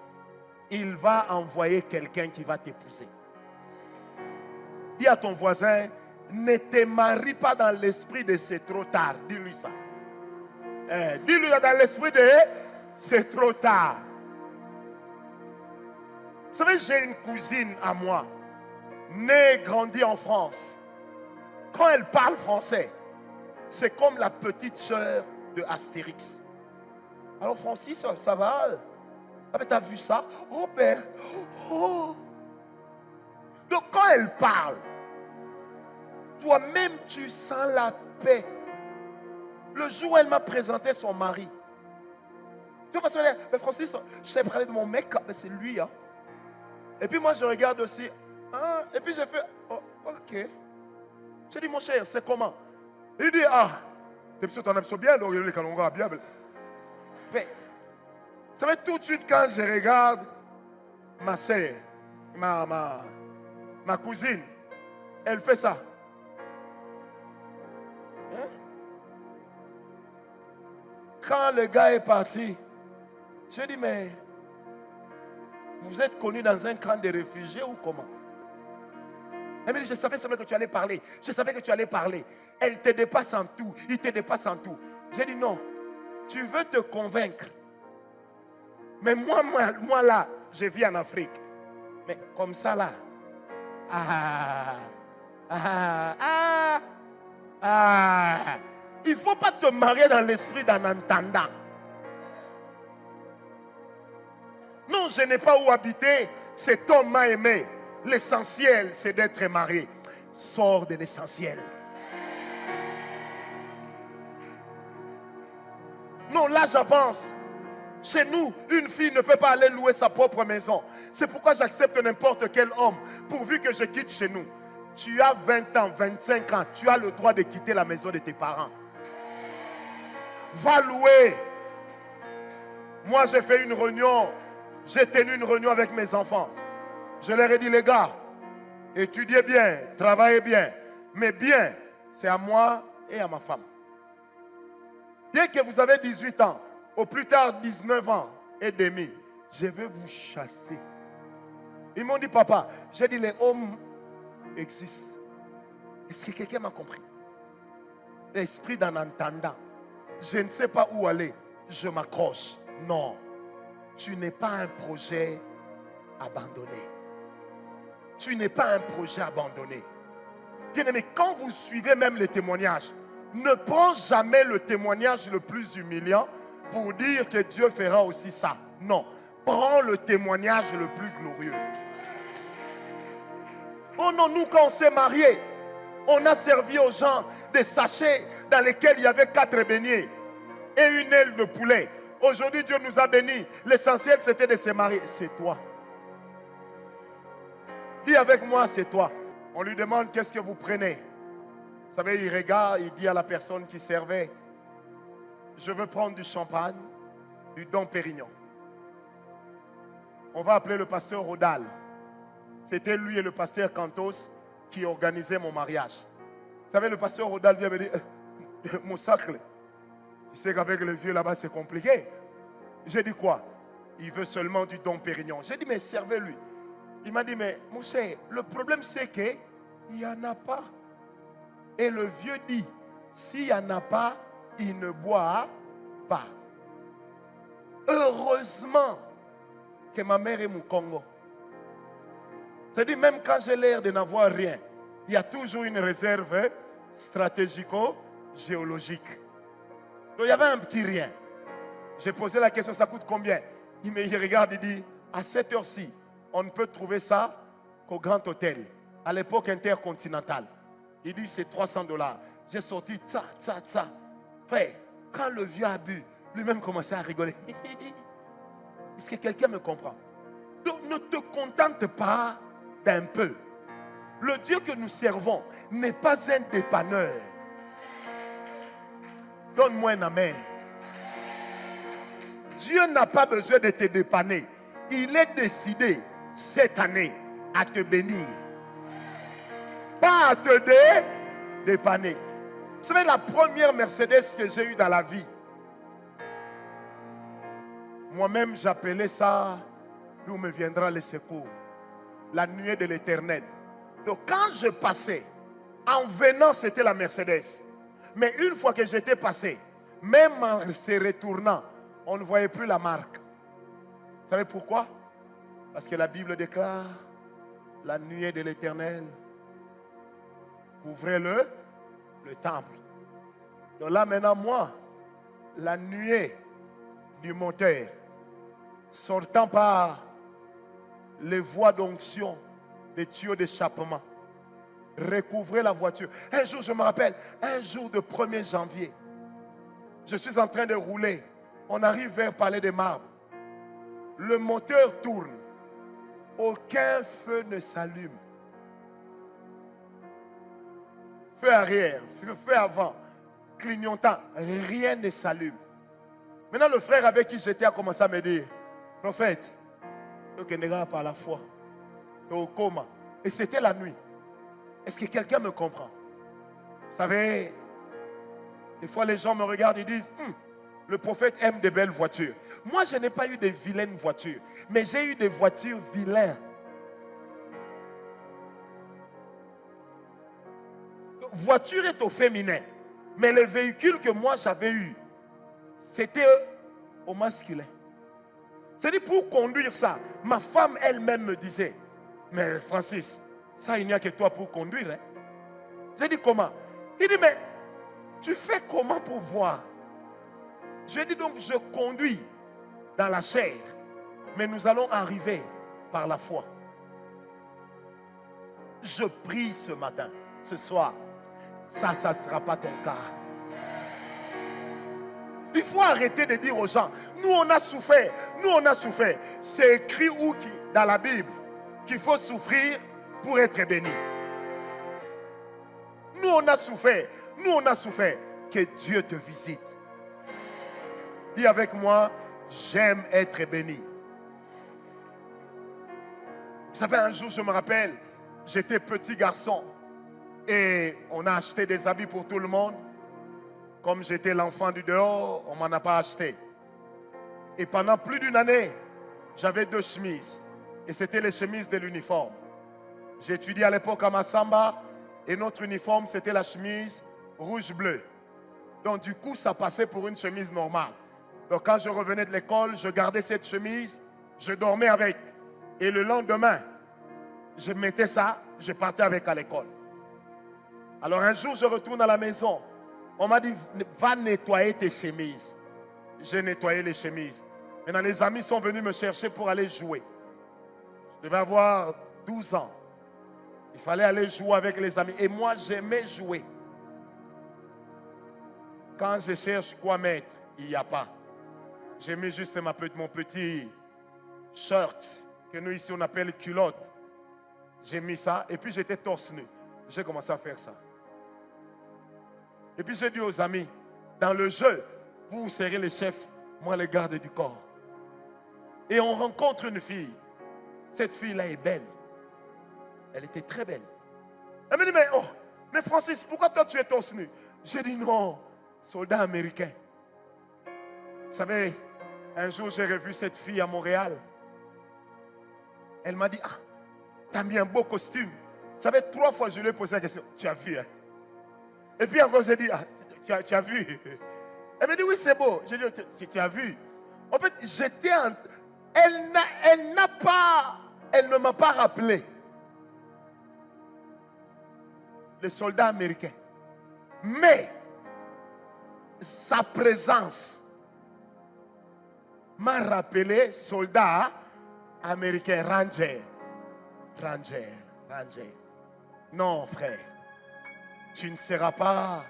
il va envoyer quelqu'un qui va t'épouser. Dis à ton voisin, ne te marie pas dans l'esprit de c'est trop tard. Dis-lui ça. Dis-lui dans l'esprit de c'est trop tard. Vous savez, j'ai une cousine à moi, née, grandie en France. Quand elle parle français, c'est comme la petite sœur de Astérix. Alors Francis, ça va? Ah ben t'as vu ça? Oh ben, oh. Donc quand elle parle, toi-même tu sens la paix. Le jour où elle m'a présenté son mari, tu vois, mais Francis, je t'ai parlé de mon mec, mais c'est lui. Hein. Et puis moi je regarde aussi, hein, et puis je fais, oh, ok. Je dis, mon cher, c'est comment? Il dit, ah, t'es sûr t'en as bien, donc il est calonga bien. Mais, vous savez, tout de suite quand je regarde ma soeur, ma cousine, elle fait ça. Hein? Quand le gars est parti, je dis, mais vous êtes connu dans un camp de réfugiés ou comment? Elle me dit, je savais seulement que tu allais parler. Je savais que tu allais parler. Elle te dépasse en tout. Il te dépasse en tout. J'ai dit, non, tu veux te convaincre. Mais moi là, je vis en Afrique. Mais comme ça là, il ne faut pas te marier dans l'esprit d'un entendant. Non, je n'ai pas où habiter. Cet homme m'a aimé. L'essentiel, c'est d'être marié. Sors de l'essentiel. Non, là j'avance. Chez nous, une fille ne peut pas aller louer sa propre maison. C'est pourquoi j'accepte n'importe quel homme, pourvu que je quitte chez nous. Tu as 20 ans, 25 ans, tu as le droit de quitter la maison de tes parents. Va louer. Moi, j'ai fait une réunion. J'ai tenu une réunion avec mes enfants. Je leur ai dit, les gars, étudiez bien, travaillez bien. Mais bien, c'est à moi et à ma femme. Dès que vous avez 18 ans, au plus tard 19 ans et demi, je vais vous chasser. Ils m'ont dit, papa, j'ai dit, les hommes existent. Est-ce que quelqu'un m'a compris? L'esprit d'un entendant. Je ne sais pas où aller. Je m'accroche. Non. Tu n'es pas un projet abandonné. Tu n'es pas un projet abandonné. Bien aimé, quand vous suivez même les témoignages, ne prends jamais le témoignage le plus humiliant pour dire que Dieu fera aussi ça. Non. Prends le témoignage le plus glorieux. Oh non, nous quand on s'est mariés, on a servi aux gens des sachets dans lesquels il y avait 4 beignets et une aile de poulet. Aujourd'hui, Dieu nous a bénis. L'essentiel, c'était de se marier. C'est toi. Dis avec moi, c'est toi. On lui demande, qu'est-ce que vous prenez? Vous savez, il regarde, il dit à la personne qui servait, je veux prendre du champagne, du Dom Pérignon. On va appeler le pasteur Rodal. C'était lui et le pasteur Cantos qui organisaient mon mariage. Vous savez, le pasteur Rodal vient me dire, mon sacre, tu sais qu'avec le vieux là-bas, c'est compliqué. J'ai dit quoi? Il veut seulement du Dom Pérignon. J'ai dit, mais servez-lui. Il m'a dit, mais mon cher, le problème c'est qu'il n'y en a pas. Et le vieux dit, s'il n'y en a pas, il ne boit pas. Heureusement que ma mère est Mukongo. C'est-à-dire, même quand j'ai l'air de n'avoir rien, il y a toujours une réserve stratégico-géologique. Donc il y avait un petit rien. J'ai posé la question, ça coûte combien? Il regarde, il dit, à cette heure-ci, on ne peut trouver ça qu'au Grand Hôtel, à l'époque intercontinentale. Il dit, c'est 300 $. J'ai sorti ça. Frère, quand le vieux a bu, lui-même commençait à rigoler. Est-ce que quelqu'un me comprend? Donc ne te contente pas d'un peu. Le Dieu que nous servons n'est pas un dépanneur. Donne-moi un amen. Dieu n'a pas besoin de te dépanner. Il est décidé cette année à te bénir. Pas à te dépanner. Vous savez, la première Mercedes que j'ai eue dans la vie, moi-même j'appelais ça d'où me viendra le secours. La nuée de l'Éternel. Donc quand je passais, en venant c'était la Mercedes. Mais une fois que j'étais passé, même en se retournant, on ne voyait plus la marque. Vous savez pourquoi? Parce que la Bible déclare, la nuée de l'Éternel couvrait le temple. Donc là maintenant, moi, la nuée du moteur, sortant par les voies d'onction des tuyaux d'échappement, recouvrait la voiture. Un jour, je me rappelle, un jour de 1er janvier, je suis en train de rouler. On arrive vers Palais des Marbres. Le moteur tourne. Aucun feu ne s'allume. Feu arrière, feu avant, clignotant, rien ne s'allume. Maintenant, le frère avec qui j'étais a commencé à me dire, prophète, tu ne regardes pas la foi. Tu es au coma. Et c'était la nuit. Est-ce que quelqu'un me comprend? Vous savez, des fois les gens me regardent et disent, le prophète aime des belles voitures. Moi, je n'ai pas eu de vilaines voitures, mais j'ai eu des voitures vilaines. Voiture est au féminin, mais le véhicule que moi j'avais eu, c'était au masculin. C'est-à-dire, pour conduire ça, ma femme elle-même me disait, mais Francis, ça il n'y a que toi pour conduire. Hein? J'ai dit comment? Il dit, mais tu fais comment pour voir? Je dis donc, je conduis dans la chair, mais nous allons arriver par la foi. Je prie ce matin, ce soir, ça ne sera pas ton cas. Il faut arrêter de dire aux gens, nous on a souffert, nous on a souffert. C'est écrit où dans la Bible qu'il faut souffrir pour être béni. Nous on a souffert, que Dieu te visite. Dis avec moi, j'aime être béni. Vous savez, un jour je me rappelle, j'étais petit garçon et on a acheté des habits pour tout le monde. Comme j'étais l'enfant du dehors, on ne m'en a pas acheté. Et pendant plus d'une année, j'avais 2 chemises. Et c'était les chemises de l'uniforme. J'étudiais à l'époque à Massamba. Et notre uniforme, c'était la chemise rouge-bleu. Donc du coup, ça passait pour une chemise normale. Donc quand je revenais de l'école, je gardais cette chemise. Je dormais avec. Et le lendemain, je mettais ça, je partais avec à l'école. Alors un jour, je retourne à la maison. On m'a dit, va nettoyer tes chemises. J'ai nettoyé les chemises. Maintenant, les amis sont venus me chercher pour aller jouer. Je devais avoir 12 ans. Il fallait aller jouer avec les amis. Et moi, j'aimais jouer. Quand je cherche quoi mettre, il n'y a pas. J'ai mis juste mon petit shirt, que nous ici on appelle culotte. J'ai mis ça et puis j'étais torse nu. J'ai commencé à faire ça. Et puis j'ai dit aux amis, dans le jeu, vous serez les chefs, moi le garde du corps. Et on rencontre une fille. Cette fille-là est belle. Elle était très belle. Elle me dit, mais Francis, pourquoi toi tu es torse nu? J'ai dit non, soldat américain. Vous savez, un jour j'ai revu cette fille à Montréal. Elle m'a dit, t'as mis un beau costume. Vous savez, 3 fois je lui ai posé la question, tu as vu, hein? Et puis encore j'ai dit, tu as vu? Elle m'a dit, oui c'est beau. J'ai dit, tu as vu? En fait, elle ne m'a pas rappelé le soldat américain. Mais sa présence m'a rappelé soldat américain, Ranger. Non, frère, tu ne seras pas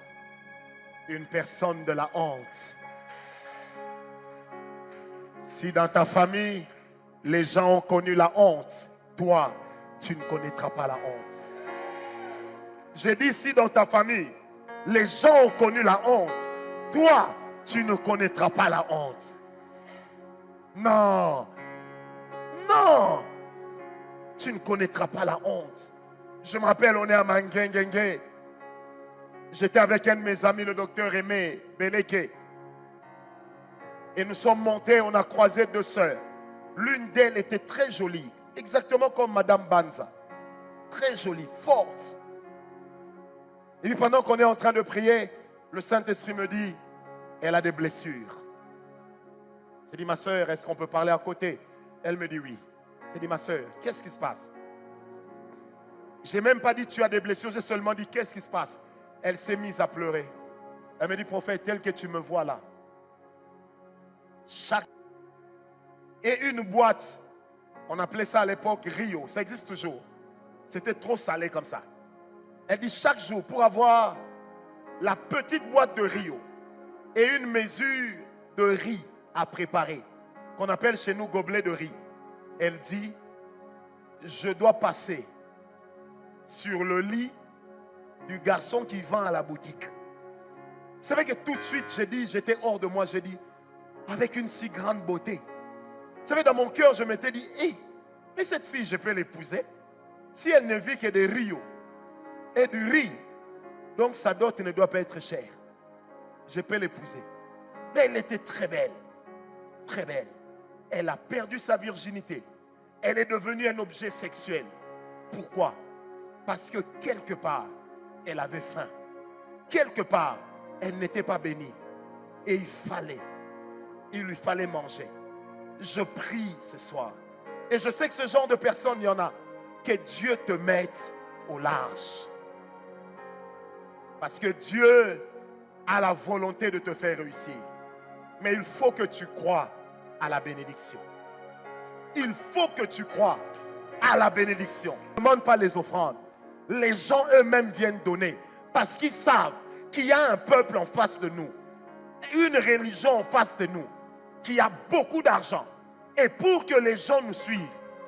une personne de la honte. Si dans ta famille, les gens ont connu la honte, toi, tu ne connaîtras pas la honte. J'ai dit, si dans ta famille, les gens ont connu la honte, toi, tu ne connaîtras pas la honte. Non. Non. Tu ne connaîtras pas la honte. Je me rappelle, on est à Mangengengue. J'étais avec un de mes amis, le docteur Aimé Beleke. Et nous sommes montés, on a croisé deux sœurs. L'une d'elles était très jolie, exactement comme Madame Banza. Très jolie, forte. Et puis pendant qu'on est en train de prier, le Saint-Esprit me dit, elle a des blessures. J'ai dit, ma sœur, est-ce qu'on peut parler à côté? Elle me dit oui. J'ai dit, ma sœur, qu'est-ce qui se passe? J'ai même pas dit, tu as des blessures, j'ai seulement dit, qu'est-ce qui se passe? Elle s'est mise à pleurer. Elle me dit, prophète, tel que tu me vois là, et une boîte, on appelait ça à l'époque Rio, ça existe toujours. C'était trop salé comme ça. Elle dit, chaque jour, pour avoir la petite boîte de Rio et une mesure de riz à préparer, qu'on appelle chez nous gobelet de riz, elle dit, je dois passer sur le lit du garçon qui vend à la boutique. Vous savez que tout de suite, j'ai dit, j'étais hors de moi, j'ai dit, avec une si grande beauté. Vous savez, dans mon cœur, je m'étais dit, hé, mais cette fille, je peux l'épouser. Si elle ne vit que des rios et du riz, donc sa dot ne doit pas être chère. Je peux l'épouser. Mais elle était très belle. Très belle. Elle a perdu sa virginité. Elle est devenue un objet sexuel. Pourquoi? Parce que quelque part, elle avait faim. Quelque part, elle n'était pas bénie. Et il lui fallait manger. Je prie ce soir. Et je sais que ce genre de personnes, il y en a. Que Dieu te mette au large. Parce que Dieu a la volonté de te faire réussir. Mais il faut que tu crois à la bénédiction. Il faut que tu crois à la bénédiction. Ne demande pas les offrandes. Les gens eux-mêmes viennent donner. Parce qu'ils savent qu'il y a un peuple en face de nous. Une religion en face de nous. Qui a beaucoup d'argent. Et pour que les gens nous suivent,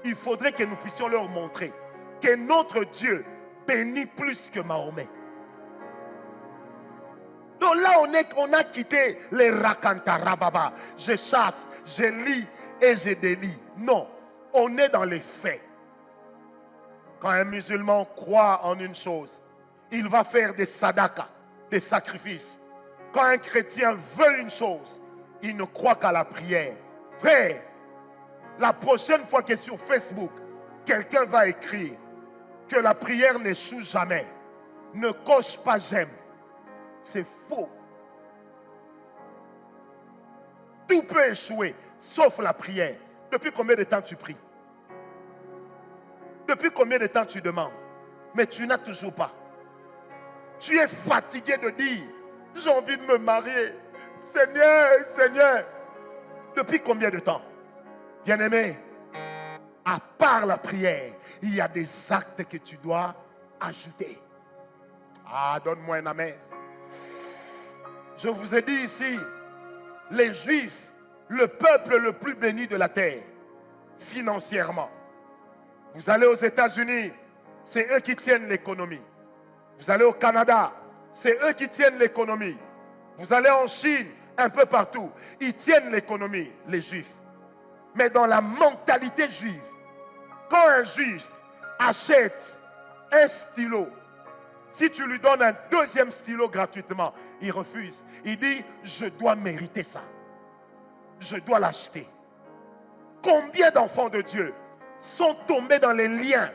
il faudrait que nous puissions leur montrer que notre Dieu bénit plus que Mahomet. Donc là, on a quitté les rakantarababa. Je chasse, je lis et je délie. Non, on est dans les faits. Quand un musulman croit en une chose, il va faire des sadakas, des sacrifices. Quand un chrétien veut une chose, il ne croit qu'à la prière. Frère, la prochaine fois que sur Facebook, quelqu'un va écrire que la prière n'échoue jamais, ne coche pas j'aime. C'est faux. Tout peut échouer, sauf la prière. Depuis combien de temps tu pries? Depuis combien de temps tu demandes? Mais tu n'as toujours pas. Tu es fatigué de dire, j'ai envie de me marier. Seigneur, Seigneur. Depuis combien de temps? Bien-aimé, à part la prière, il y a des actes que tu dois ajouter. Ah, donne-moi un amen. Je vous ai dit ici, les Juifs, le peuple le plus béni de la terre, financièrement. Vous allez aux États-Unis, c'est eux qui tiennent l'économie. Vous allez au Canada, c'est eux qui tiennent l'économie. Vous allez en Chine, un peu partout, ils tiennent l'économie, les Juifs. Mais dans la mentalité juive, quand un Juif achète un stylo, si tu lui donnes un deuxième stylo gratuitement, il refuse. Il dit, je dois mériter ça. Je dois l'acheter. Combien d'enfants de Dieu sont tombés dans les liens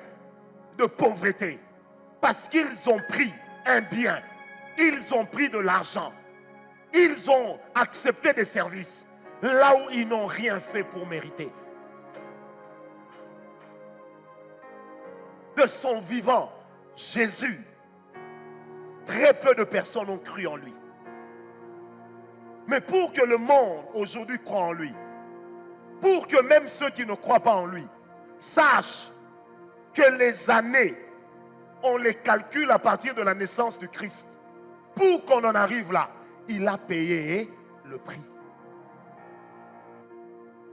de pauvreté parce qu'ils ont pris un bien, ils ont pris de l'argent, ils ont accepté des services là où ils n'ont rien fait pour mériter. De son vivant, Jésus, très peu de personnes ont cru en lui. Mais pour que le monde aujourd'hui croit en lui, pour que même ceux qui ne croient pas en lui sachent que les années, on les calcule à partir de la naissance du Christ. Pour qu'on en arrive là, il a payé le prix.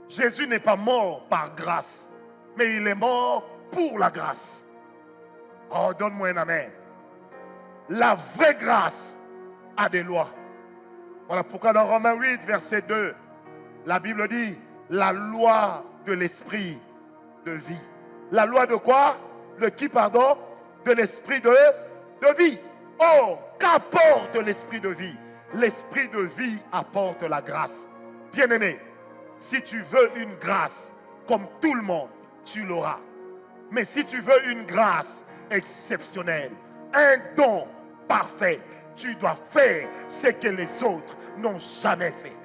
Jésus n'est pas mort par grâce, mais il est mort pour la grâce. Oh, donne-moi un amen. La vraie grâce a des lois. Voilà pourquoi dans Romains 8, verset 2, la Bible dit la loi de l'esprit de vie. La loi de quoi? De qui, pardon? De l'esprit de vie. Or, qu'apporte l'esprit de vie? L'esprit de vie apporte la grâce. Bien-aimé, si tu veux une grâce comme tout le monde, tu l'auras. Mais si tu veux une grâce exceptionnelle, un don parfait, tu dois faire ce que les autres n'ont jamais fait.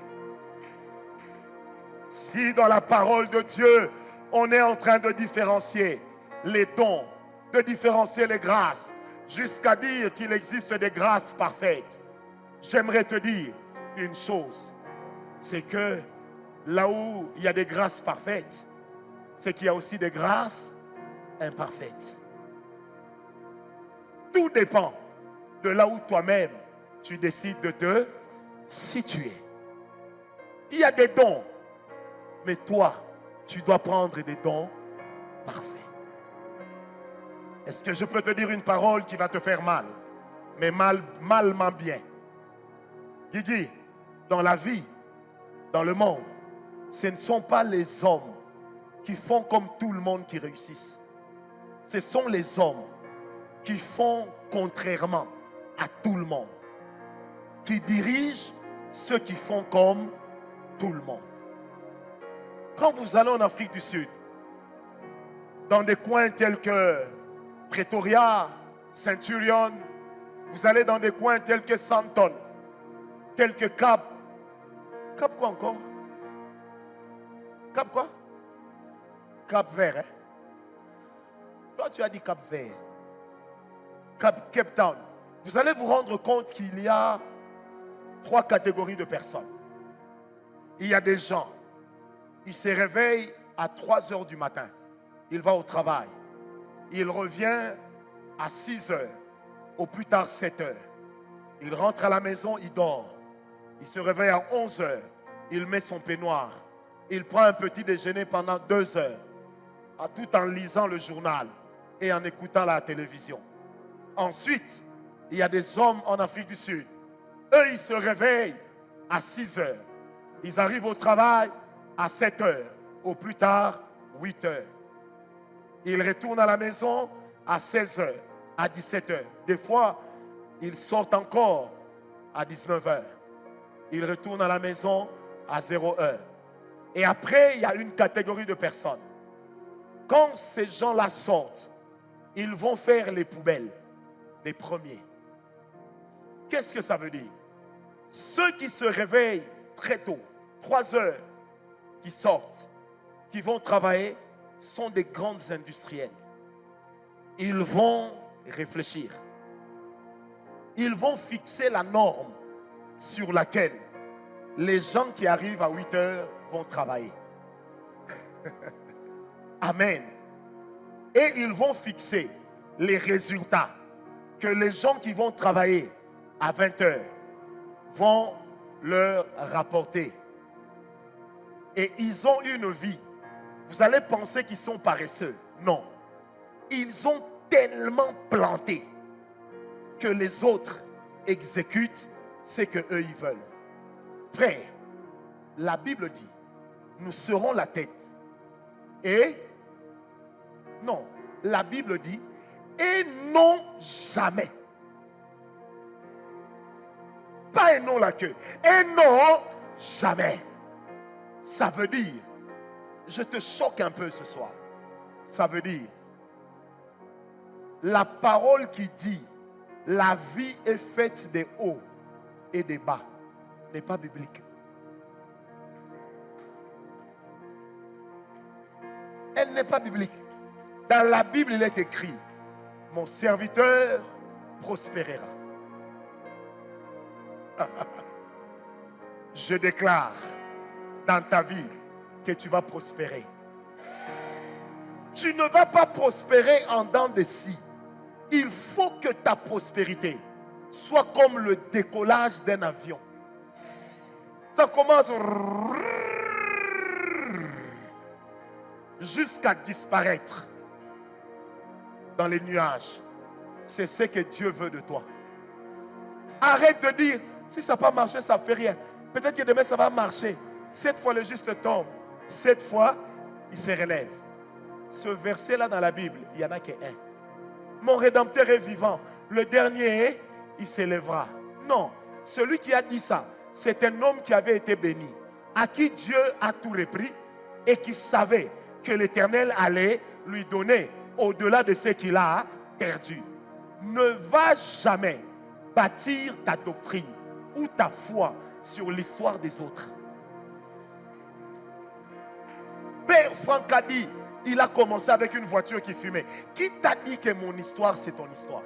Si dans la parole de Dieu, on est en train de différencier les dons, de différencier les grâces, jusqu'à dire qu'il existe des grâces parfaites, j'aimerais te dire une chose, c'est que là où il y a des grâces parfaites, c'est qu'il y a aussi des grâces imparfaites. Tout dépend de là où toi-même tu décides de te situer. Il y a des dons, mais toi, tu dois prendre des dons parfaits. Est-ce que je peux te dire une parole qui va te faire mal, mais malement bien? Guigui, dans la vie, dans le monde, ce ne sont pas les hommes qui font comme tout le monde qui réussissent. Ce sont les hommes qui font contrairement à tout le monde, qui dirigent ceux qui font comme tout le monde. Quand vous allez en Afrique du Sud, dans des coins tels que Pretoria, Centurion, vous allez dans des coins tels que Santon, tels que Cap. Cap quoi encore? Cap quoi? Cap Vert, hein? Toi, tu as dit Cap Vert. Cape Town. Vous allez vous rendre compte qu'il y a 3 catégories de personnes. Il y a des gens, ils se réveillent à 3 heures du matin. Il va au travail. Il revient à 6 heures, au plus tard 7 heures. Il rentre à la maison, il dort. Il se réveille à 11 heures. Il met son peignoir. Il prend un petit déjeuner pendant 2 heures, tout en lisant le journal et en écoutant la télévision. Ensuite, il y a des hommes en Afrique du Sud. Eux, ils se réveillent à 6 heures. Ils arrivent au travail à 7 heures, au plus tard 8 heures. Ils retournent à la maison à 16 heures, à 17 heures. Des fois, ils sortent encore à 19 heures. Ils retournent à la maison à 0 heure. Et après, il y a une catégorie de personnes. Quand ces gens-là sortent, ils vont faire les poubelles, les premiers. Qu'est-ce que ça veut dire? Ceux qui se réveillent très tôt, 3 heures, qui sortent, qui vont travailler, sont des grands industriels. Ils vont réfléchir. Ils vont fixer la norme sur laquelle les gens qui arrivent à 8 heures vont travailler. Amen. Et ils vont fixer les résultats que les gens qui vont travailler à 20 heures vont leur rapporter. Et ils ont une vie. Vous allez penser qu'ils sont paresseux. Non. Ils ont tellement planté que les autres exécutent ce qu'eux ils veulent. Frère, la Bible dit, nous serons la tête. Et, non, la Bible dit, et non jamais. Pas et non la queue. Et non jamais. Ça veut dire, je te choque un peu ce soir. Ça veut dire, la parole qui dit, la vie est faite des hauts et des bas, n'est pas biblique. Elle n'est pas biblique. Dans la Bible, il est écrit, mon serviteur prospérera. Je déclare dans ta vie que tu vas prospérer. Tu ne vas pas prospérer en dents de scie. Il faut que ta prospérité soit comme le décollage d'un avion. Ça commence jusqu'à disparaître dans les nuages. C'est ce que Dieu veut de toi. Arrête de dire, si ça n'a pas marché, ça ne fait rien. Peut-être que demain, ça va marcher. Cette fois, le juste tombe. Cette fois, il se relève. Ce verset-là dans la Bible, il n'y en a qu'un. Mon Rédempteur est vivant. Le dernier, il s'élèvera. Non, celui qui a dit ça, c'est un homme qui avait été béni, à qui Dieu a tout repris et qui savait que l'Éternel allait lui donner au-delà de ce qu'il a perdu. Ne va jamais bâtir ta doctrine ou ta foi sur l'histoire des autres. Père Franck a dit, il a commencé avec une voiture qui fumait. Qui t'a dit que mon histoire, c'est ton histoire?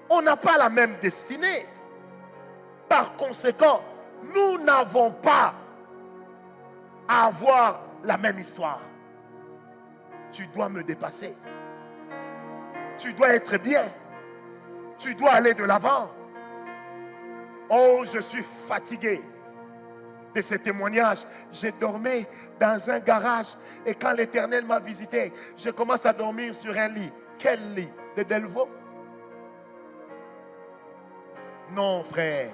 On n'a pas la même destinée. Par conséquent, nous n'avons pas à avoir la même histoire. Tu dois me dépasser. Tu dois être bien. Tu dois aller de l'avant. Oh, je suis fatigué de ce témoignage. J'ai dormi dans un garage et quand l'Éternel m'a visité, je commence à dormir sur un lit. Quel lit? De Delvaux? Non, frère.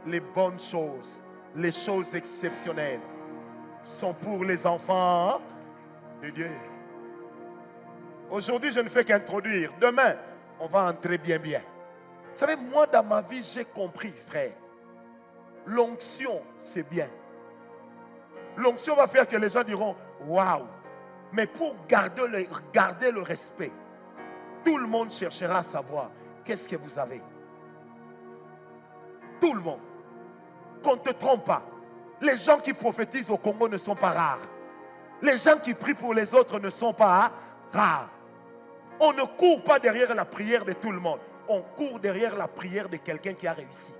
Les bonnes choses, les choses exceptionnelles sont pour les enfants de Dieu. Aujourd'hui, je ne fais qu'introduire. Demain, on va entrer bien. Vous savez, moi, dans ma vie, j'ai compris, frère. L'onction, c'est bien. L'onction va faire que les gens diront, waouh. Mais pour garder le respect, tout le monde cherchera à savoir qu'est-ce que vous avez. Tout le monde. Qu'on ne te trompe pas. Les gens qui prophétisent au Congo ne sont pas rares. Les gens qui prient pour les autres ne sont pas rares. On ne court pas derrière la prière de tout le monde. On court derrière la prière de quelqu'un qui a réussi.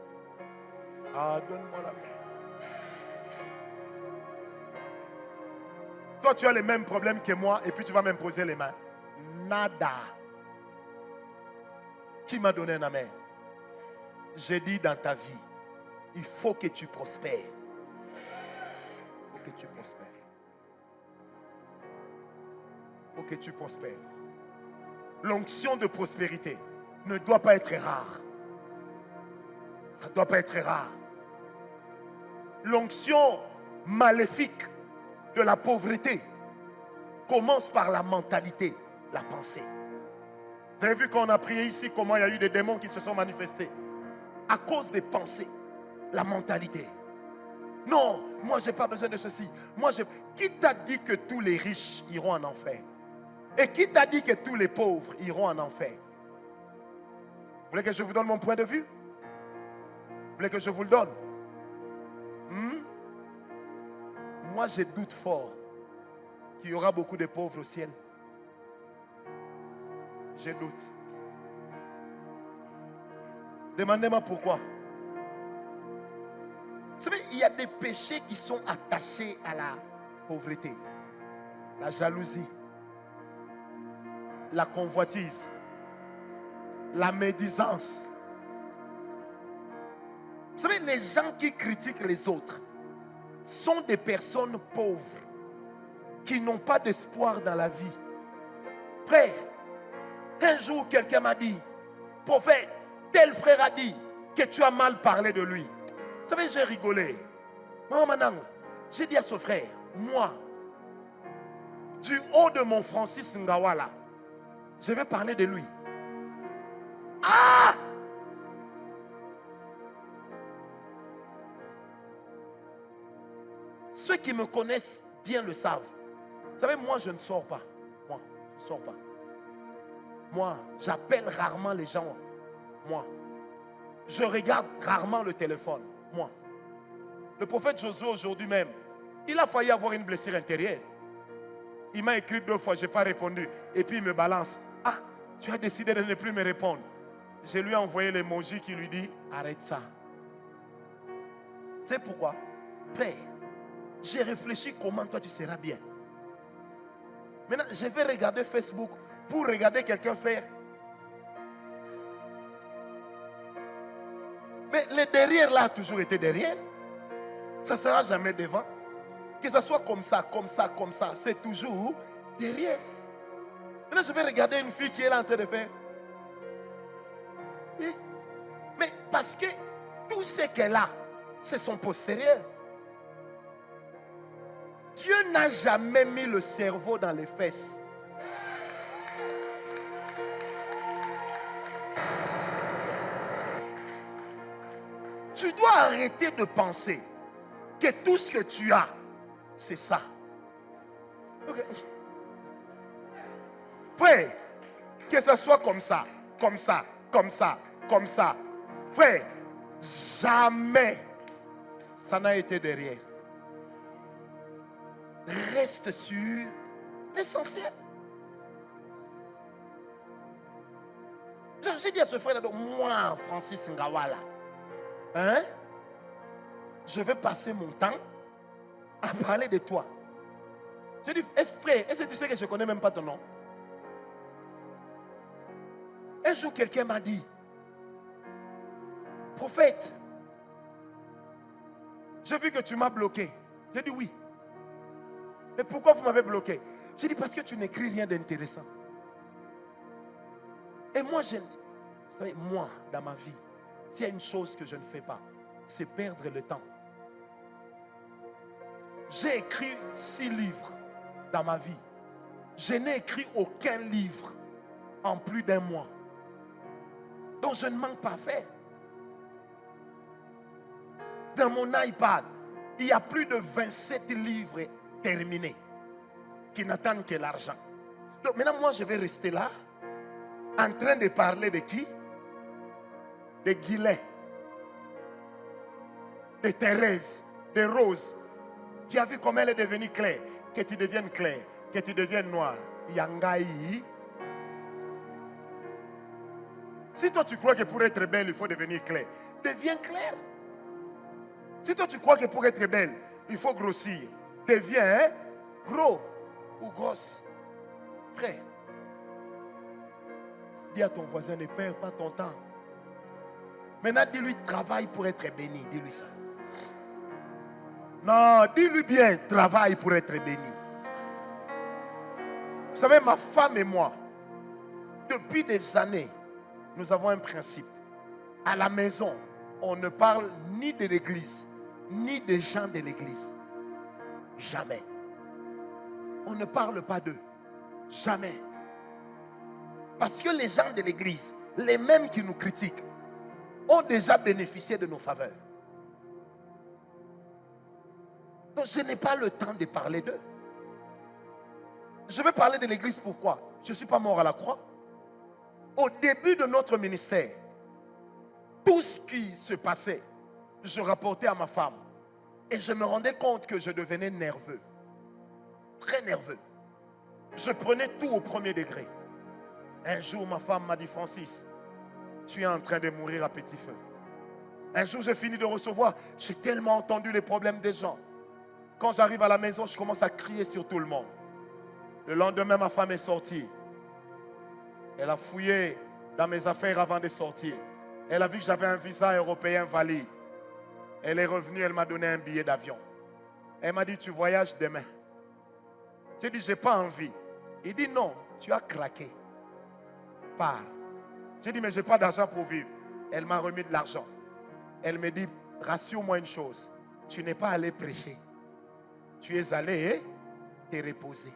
Ah, donne-moi la main. Toi, tu as les mêmes problèmes que moi et puis tu vas m'imposer les mains. Nada. Qui m'a donné un amen? J'ai dit dans ta vie, il faut que tu prospères. Il faut que tu prospères. Il faut que tu prospères. L'onction de prospérité ne doit pas être rare. Ça ne doit pas être rare. L'onction maléfique de la pauvreté commence par la mentalité, la pensée. Vous avez vu quand on a prié ici, comment il y a eu des démons qui se sont manifestés à cause des pensées, la mentalité. Non, moi je n'ai pas besoin de ceci. Qui t'a dit que tous les riches iront en enfer? Et qui t'a dit que tous les pauvres iront en enfer? Vous voulez que je vous donne mon point de vue? Vous voulez que je vous le donne? Moi je doute fort qu'il y aura beaucoup de pauvres au ciel. Je doute. Demandez-moi pourquoi. Vous savez, il y a des péchés qui sont attachés à la pauvreté. La jalousie, la convoitise, la médisance. Vous savez, les gens qui critiquent les autres sont des personnes pauvres qui n'ont pas d'espoir dans la vie. Frère, un jour quelqu'un m'a dit, prophète, tel frère a dit que tu as mal parlé de lui. Vous savez, j'ai rigolé. Maman, j'ai dit à ce frère, moi, du haut de mon Francis Ngawala, je vais parler de lui. Ah! Ceux qui me connaissent bien le savent. Vous savez, moi, je ne sors pas. Moi, je ne sors pas. Moi, j'appelle rarement les gens. Moi, je regarde rarement le téléphone. Moi, le prophète Josué aujourd'hui même, il a failli avoir une blessure intérieure. Il m'a écrit 2 fois, je n'ai pas répondu. Et puis il me balance. Ah, tu as décidé de ne plus me répondre. Je lui ai envoyé l'emoji qui lui dit, arrête ça. C'est pourquoi, frère, j'ai réfléchi comment toi tu seras bien. Maintenant, je vais regarder Facebook pour regarder quelqu'un faire. Mais le derrière là a toujours été derrière. Ça ne sera jamais devant. Que ce soit comme ça, c'est toujours derrière. Maintenant, je vais regarder une fille qui est là en train de faire. Mais parce que tout ce qu'elle a, c'est son postérieur. Dieu n'a jamais mis le cerveau dans les fesses. Tu dois arrêter de penser que tout ce que tu as, c'est ça. Okay. Frère, que ce soit comme ça, comme ça, comme ça, comme ça. Frère, jamais ça n'a été derrière. Reste sur l'essentiel. J'ai dit à ce frère, moi, Francis Ngawala, hein, je vais passer mon temps à parler de toi. Je dis, frère, est-ce que tu sais que je ne connais même pas ton nom? Un jour, quelqu'un m'a dit, prophète, j'ai vu que tu m'as bloqué. J'ai dit oui. Mais pourquoi vous m'avez bloqué? J'ai dit parce que tu n'écris rien d'intéressant. Et moi, vous savez, moi, dans ma vie, s'il y a une chose que je ne fais pas, c'est perdre le temps. J'ai écrit 6 livres dans ma vie. Je n'ai écrit aucun livre en plus d'1 mois. Donc je ne manque pas à faire. Dans mon iPad, il y a plus de 27 livres terminés qui n'attendent que l'argent. Donc maintenant, moi, je vais rester là en train de parler de qui? De Guilain, de Thérèse, de Rose. Tu as vu comment elle est devenue claire? Que tu deviennes clair, que tu deviennes noir. Yangaï. Si toi tu crois que pour être belle, il faut devenir clair, deviens clair. Si toi tu crois que pour être belle, il faut grossir, deviens gros ou grosse. Frère, dis à ton voisin, ne perds pas ton temps. Maintenant, dis-lui, travaille pour être béni. Dis-lui ça. Non, dis-lui bien, travaille pour être béni. Vous savez, ma femme et moi, depuis des années, nous avons un principe. À la maison, on ne parle ni de l'église, ni des gens de l'église. Jamais. On ne parle pas d'eux. Jamais. Parce que les gens de l'église, les mêmes qui nous critiquent, ont déjà bénéficié de nos faveurs. Donc je n'ai pas le temps de parler d'eux. Je vais parler de l'église, pourquoi? Je ne suis pas mort à la croix. Au début de notre ministère, tout ce qui se passait, je rapportais à ma femme. Et je me rendais compte que je devenais nerveux. Très nerveux. Je prenais tout au premier degré. Un jour, ma femme m'a dit, Francis, tu es en train de mourir à petit feu. Un jour, j'ai fini de recevoir. J'ai tellement entendu les problèmes des gens. Quand j'arrive à la maison, je commence à crier sur tout le monde. Le lendemain, ma femme est sortie. Elle a fouillé dans mes affaires avant de sortir. Elle a vu que j'avais un visa européen valide. Elle est revenue, elle m'a donné un billet d'avion. Elle m'a dit, tu voyages demain. J'ai dit, je n'ai pas envie. Il dit, non, tu as craqué. Pars. J'ai dit, mais je n'ai pas d'argent pour vivre. Elle m'a remis de l'argent. Elle me dit, rassure-moi une chose. Tu n'es pas allé prêcher. Tu es allé te reposer.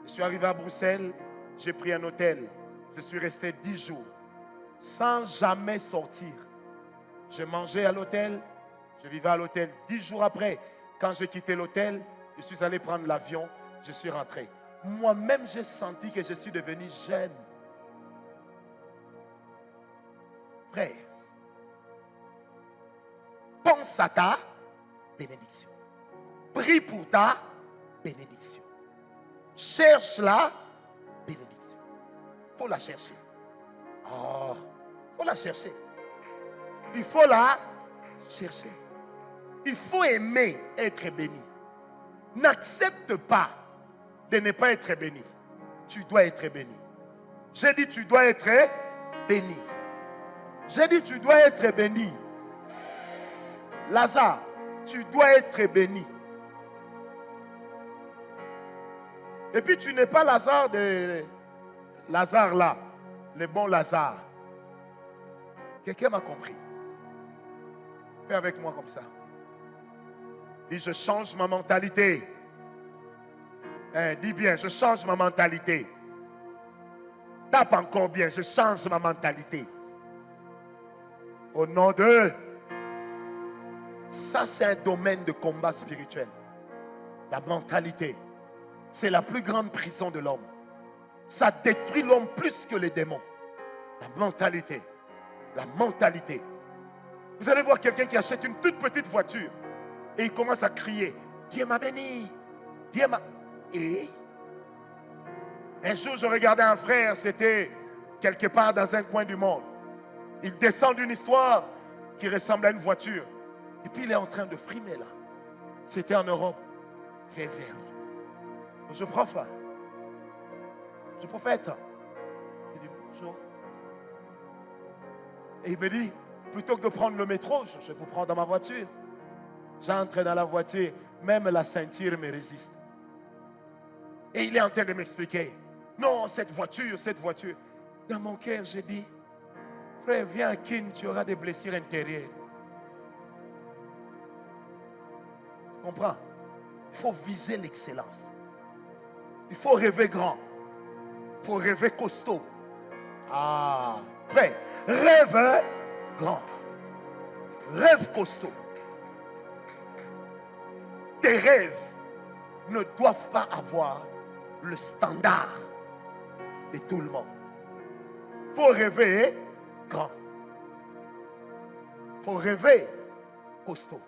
Je suis arrivé à Bruxelles. J'ai pris un hôtel. Je suis resté 10 jours. Sans jamais sortir. Je mangeais à l'hôtel. Je vivais à l'hôtel. 10 jours après, quand j'ai quitté l'hôtel, je suis allé prendre l'avion. Je suis rentré. Moi-même, j'ai senti que je suis devenu jeune. Frère, pense à ta bénédiction. Prie pour ta bénédiction. Cherche la bénédiction. Il faut la chercher. Oh, il faut la chercher. Il faut la chercher. Il faut aimer être béni. N'accepte pas de ne pas être béni. Tu dois être béni. J'ai dit tu dois être béni. J'ai dit tu dois être béni. Lazare, tu dois être béni. Et puis tu n'es pas Lazare là, le bon Lazare, Quelqu'un m'a compris. Fais avec moi comme ça. Dis, je change ma mentalité. Dis bien, je change ma mentalité. Tape encore bien, je change ma mentalité. Au nom de... Ça, c'est un domaine de combat spirituel. La mentalité. C'est la plus grande prison de l'homme. Ça détruit l'homme plus que les démons. La mentalité. La mentalité. Vous allez voir quelqu'un qui achète une toute petite voiture et il commence à crier, Dieu m'a béni, Dieu m'a... Et un jour, je regardais un frère, c'était quelque part dans un coin du monde. Il descend d'une histoire qui ressemble à une voiture. Et puis il est en train de frimer là. C'était en Europe. Fait vert. Je prophète. Je prophète. Il dit bonjour. Et il me dit, plutôt que de prendre le métro, je vous prends dans ma voiture. J'entre dans la voiture, même la ceinture me résiste. Et il est en train de m'expliquer. Non, cette voiture. Dans mon cœur, j'ai dit, frère, viens à Kin, tu auras des blessures intérieures. Tu comprends? Il faut viser l'excellence. Il faut rêver grand. Il faut rêver costaud. Ah, frère, rêve grand. Rêve costaud. Tes rêves ne doivent pas avoir le standard de tout le monde. Il faut rêver grand. Il faut rêver costaud.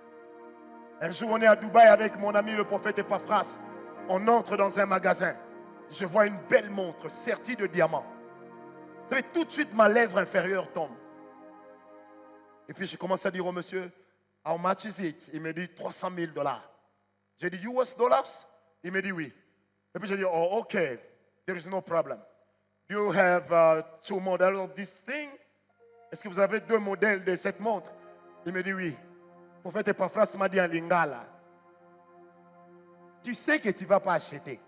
Un jour, on est à Dubaï avec mon ami le prophète Epaphras. On entre dans un magasin. Je vois une belle montre sertie de diamants. Et tout de suite, ma lèvre inférieure tombe. Et puis, je commence à dire au monsieur, how much is it? Il me dit $300 000. J'ai dit US dollars? Il me dit oui. Et puis, j'ai dit, oh, ok, there is no problem. Do you have two models of this thing? Est-ce que vous avez 2 modèles de cette montre? Il me dit oui. Le prophète Epaphras m'a dit en lingala, tu sais que tu ne vas pas acheter.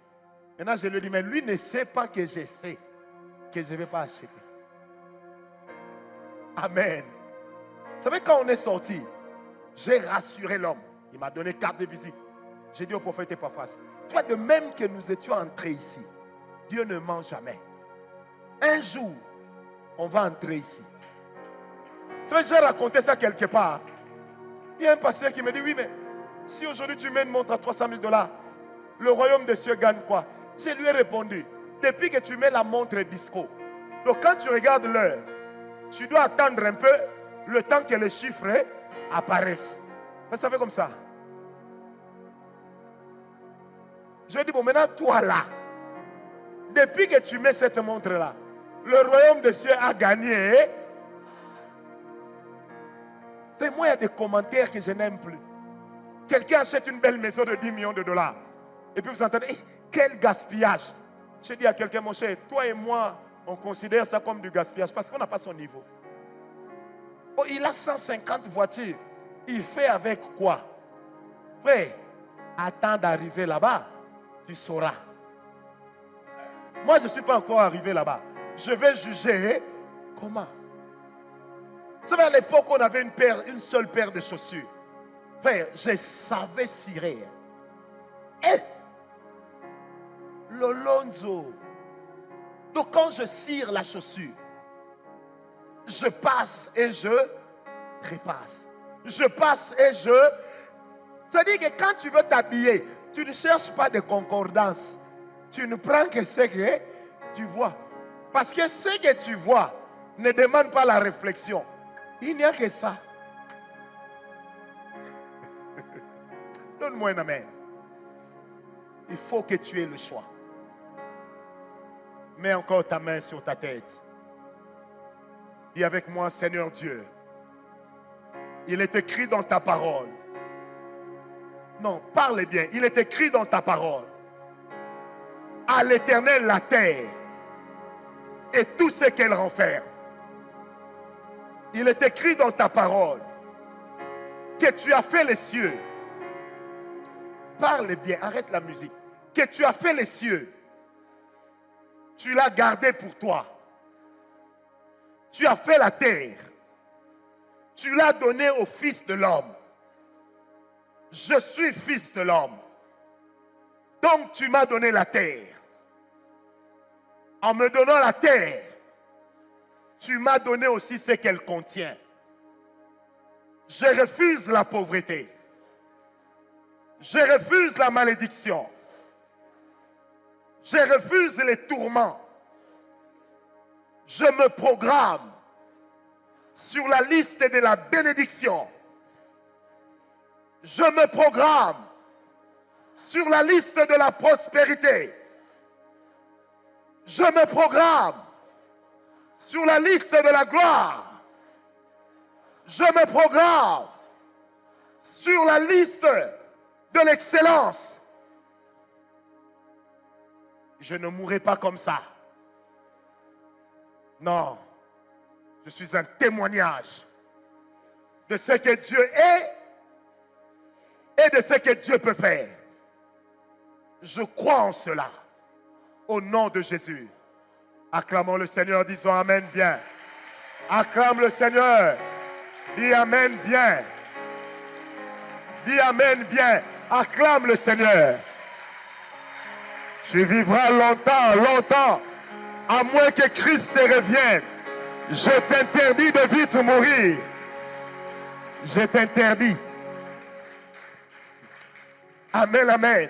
Maintenant, je lui dis, mais lui ne sait pas que je sais que je ne vais pas acheter. Amen. Vous savez, quand on est sorti, j'ai rassuré l'homme. Il m'a donné carte de visite. J'ai dit au prophète Epaphras, tu vois, de même que nous étions entrés ici, Dieu ne ment jamais. Un jour, on va entrer ici. Vous savez, j'ai raconté ça quelque part. Il y a un pasteur qui me dit, oui, mais si aujourd'hui tu mets une montre à $300 000, le royaume des cieux gagne quoi? Je lui ai répondu, depuis que tu mets la montre disco, donc quand tu regardes l'heure, tu dois attendre un peu le temps que les chiffres apparaissent. Mais ça fait comme ça. Je lui ai dit, bon, maintenant, toi là, depuis que tu mets cette montre-là, le royaume des cieux a gagné. C'est moi, il y a des commentaires que je n'aime plus. Quelqu'un achète une belle maison de $10 millions. Et puis vous entendez, hey, quel gaspillage. Je dis à quelqu'un, mon cher, toi et moi, on considère ça comme du gaspillage parce qu'on n'a pas son niveau. Oh, il a 150 voitures. Il fait avec quoi? Frère, attends d'arriver là-bas, tu sauras. Moi, je ne suis pas encore arrivé là-bas. Je vais juger comment. Vous savez, à l'époque, on avait une seule paire de chaussures. Frère, je savais cirer. Eh! Lolonzo. Donc, quand je cire la chaussure, je passe et je repasse. Je passe et je... C'est-à-dire que quand tu veux t'habiller, tu ne cherches pas de concordance. Tu ne prends que ce que tu vois. Parce que ce que tu vois ne demande pas la réflexion. Il n'y a que ça. Donne-moi un amen. Il faut que tu aies le choix. Mets encore ta main sur ta tête. Dis avec moi, Seigneur Dieu, il est écrit dans ta parole. Non, parle bien. Il est écrit dans ta parole. À l'Éternel la terre et tout ce qu'elle renferme. Il est écrit dans ta parole que tu as fait les cieux. Parle bien, arrête la musique. Que tu as fait les cieux. Tu l'as gardé pour toi. Tu as fait la terre. tu l'as donné au Fils de l'homme. Je suis fils de l'homme. Donc tu m'as donné la terre. En me donnant la terre, tu m'as donné aussi ce qu'elle contient. Je refuse la pauvreté. Je refuse la malédiction. Je refuse les tourments. Je me programme sur la liste de la bénédiction. Je me programme sur la liste de la prospérité. Je me programme sur la liste de la gloire. Je me programme sur la liste de l'excellence. Je ne mourrai pas comme ça. Non, je suis un témoignage de ce que Dieu est et de ce que Dieu peut faire. Je crois en cela. Au nom de Jésus. Acclamons le Seigneur, disons Amen bien. Acclame le Seigneur. Dis Amen bien. Dis Amen bien. Acclame le Seigneur. Tu vivras longtemps, longtemps. À moins que Christ te revienne. Je t'interdis de vite mourir. Je t'interdis. Amen, amen.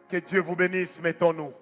Que Dieu vous bénisse, mettons-nous.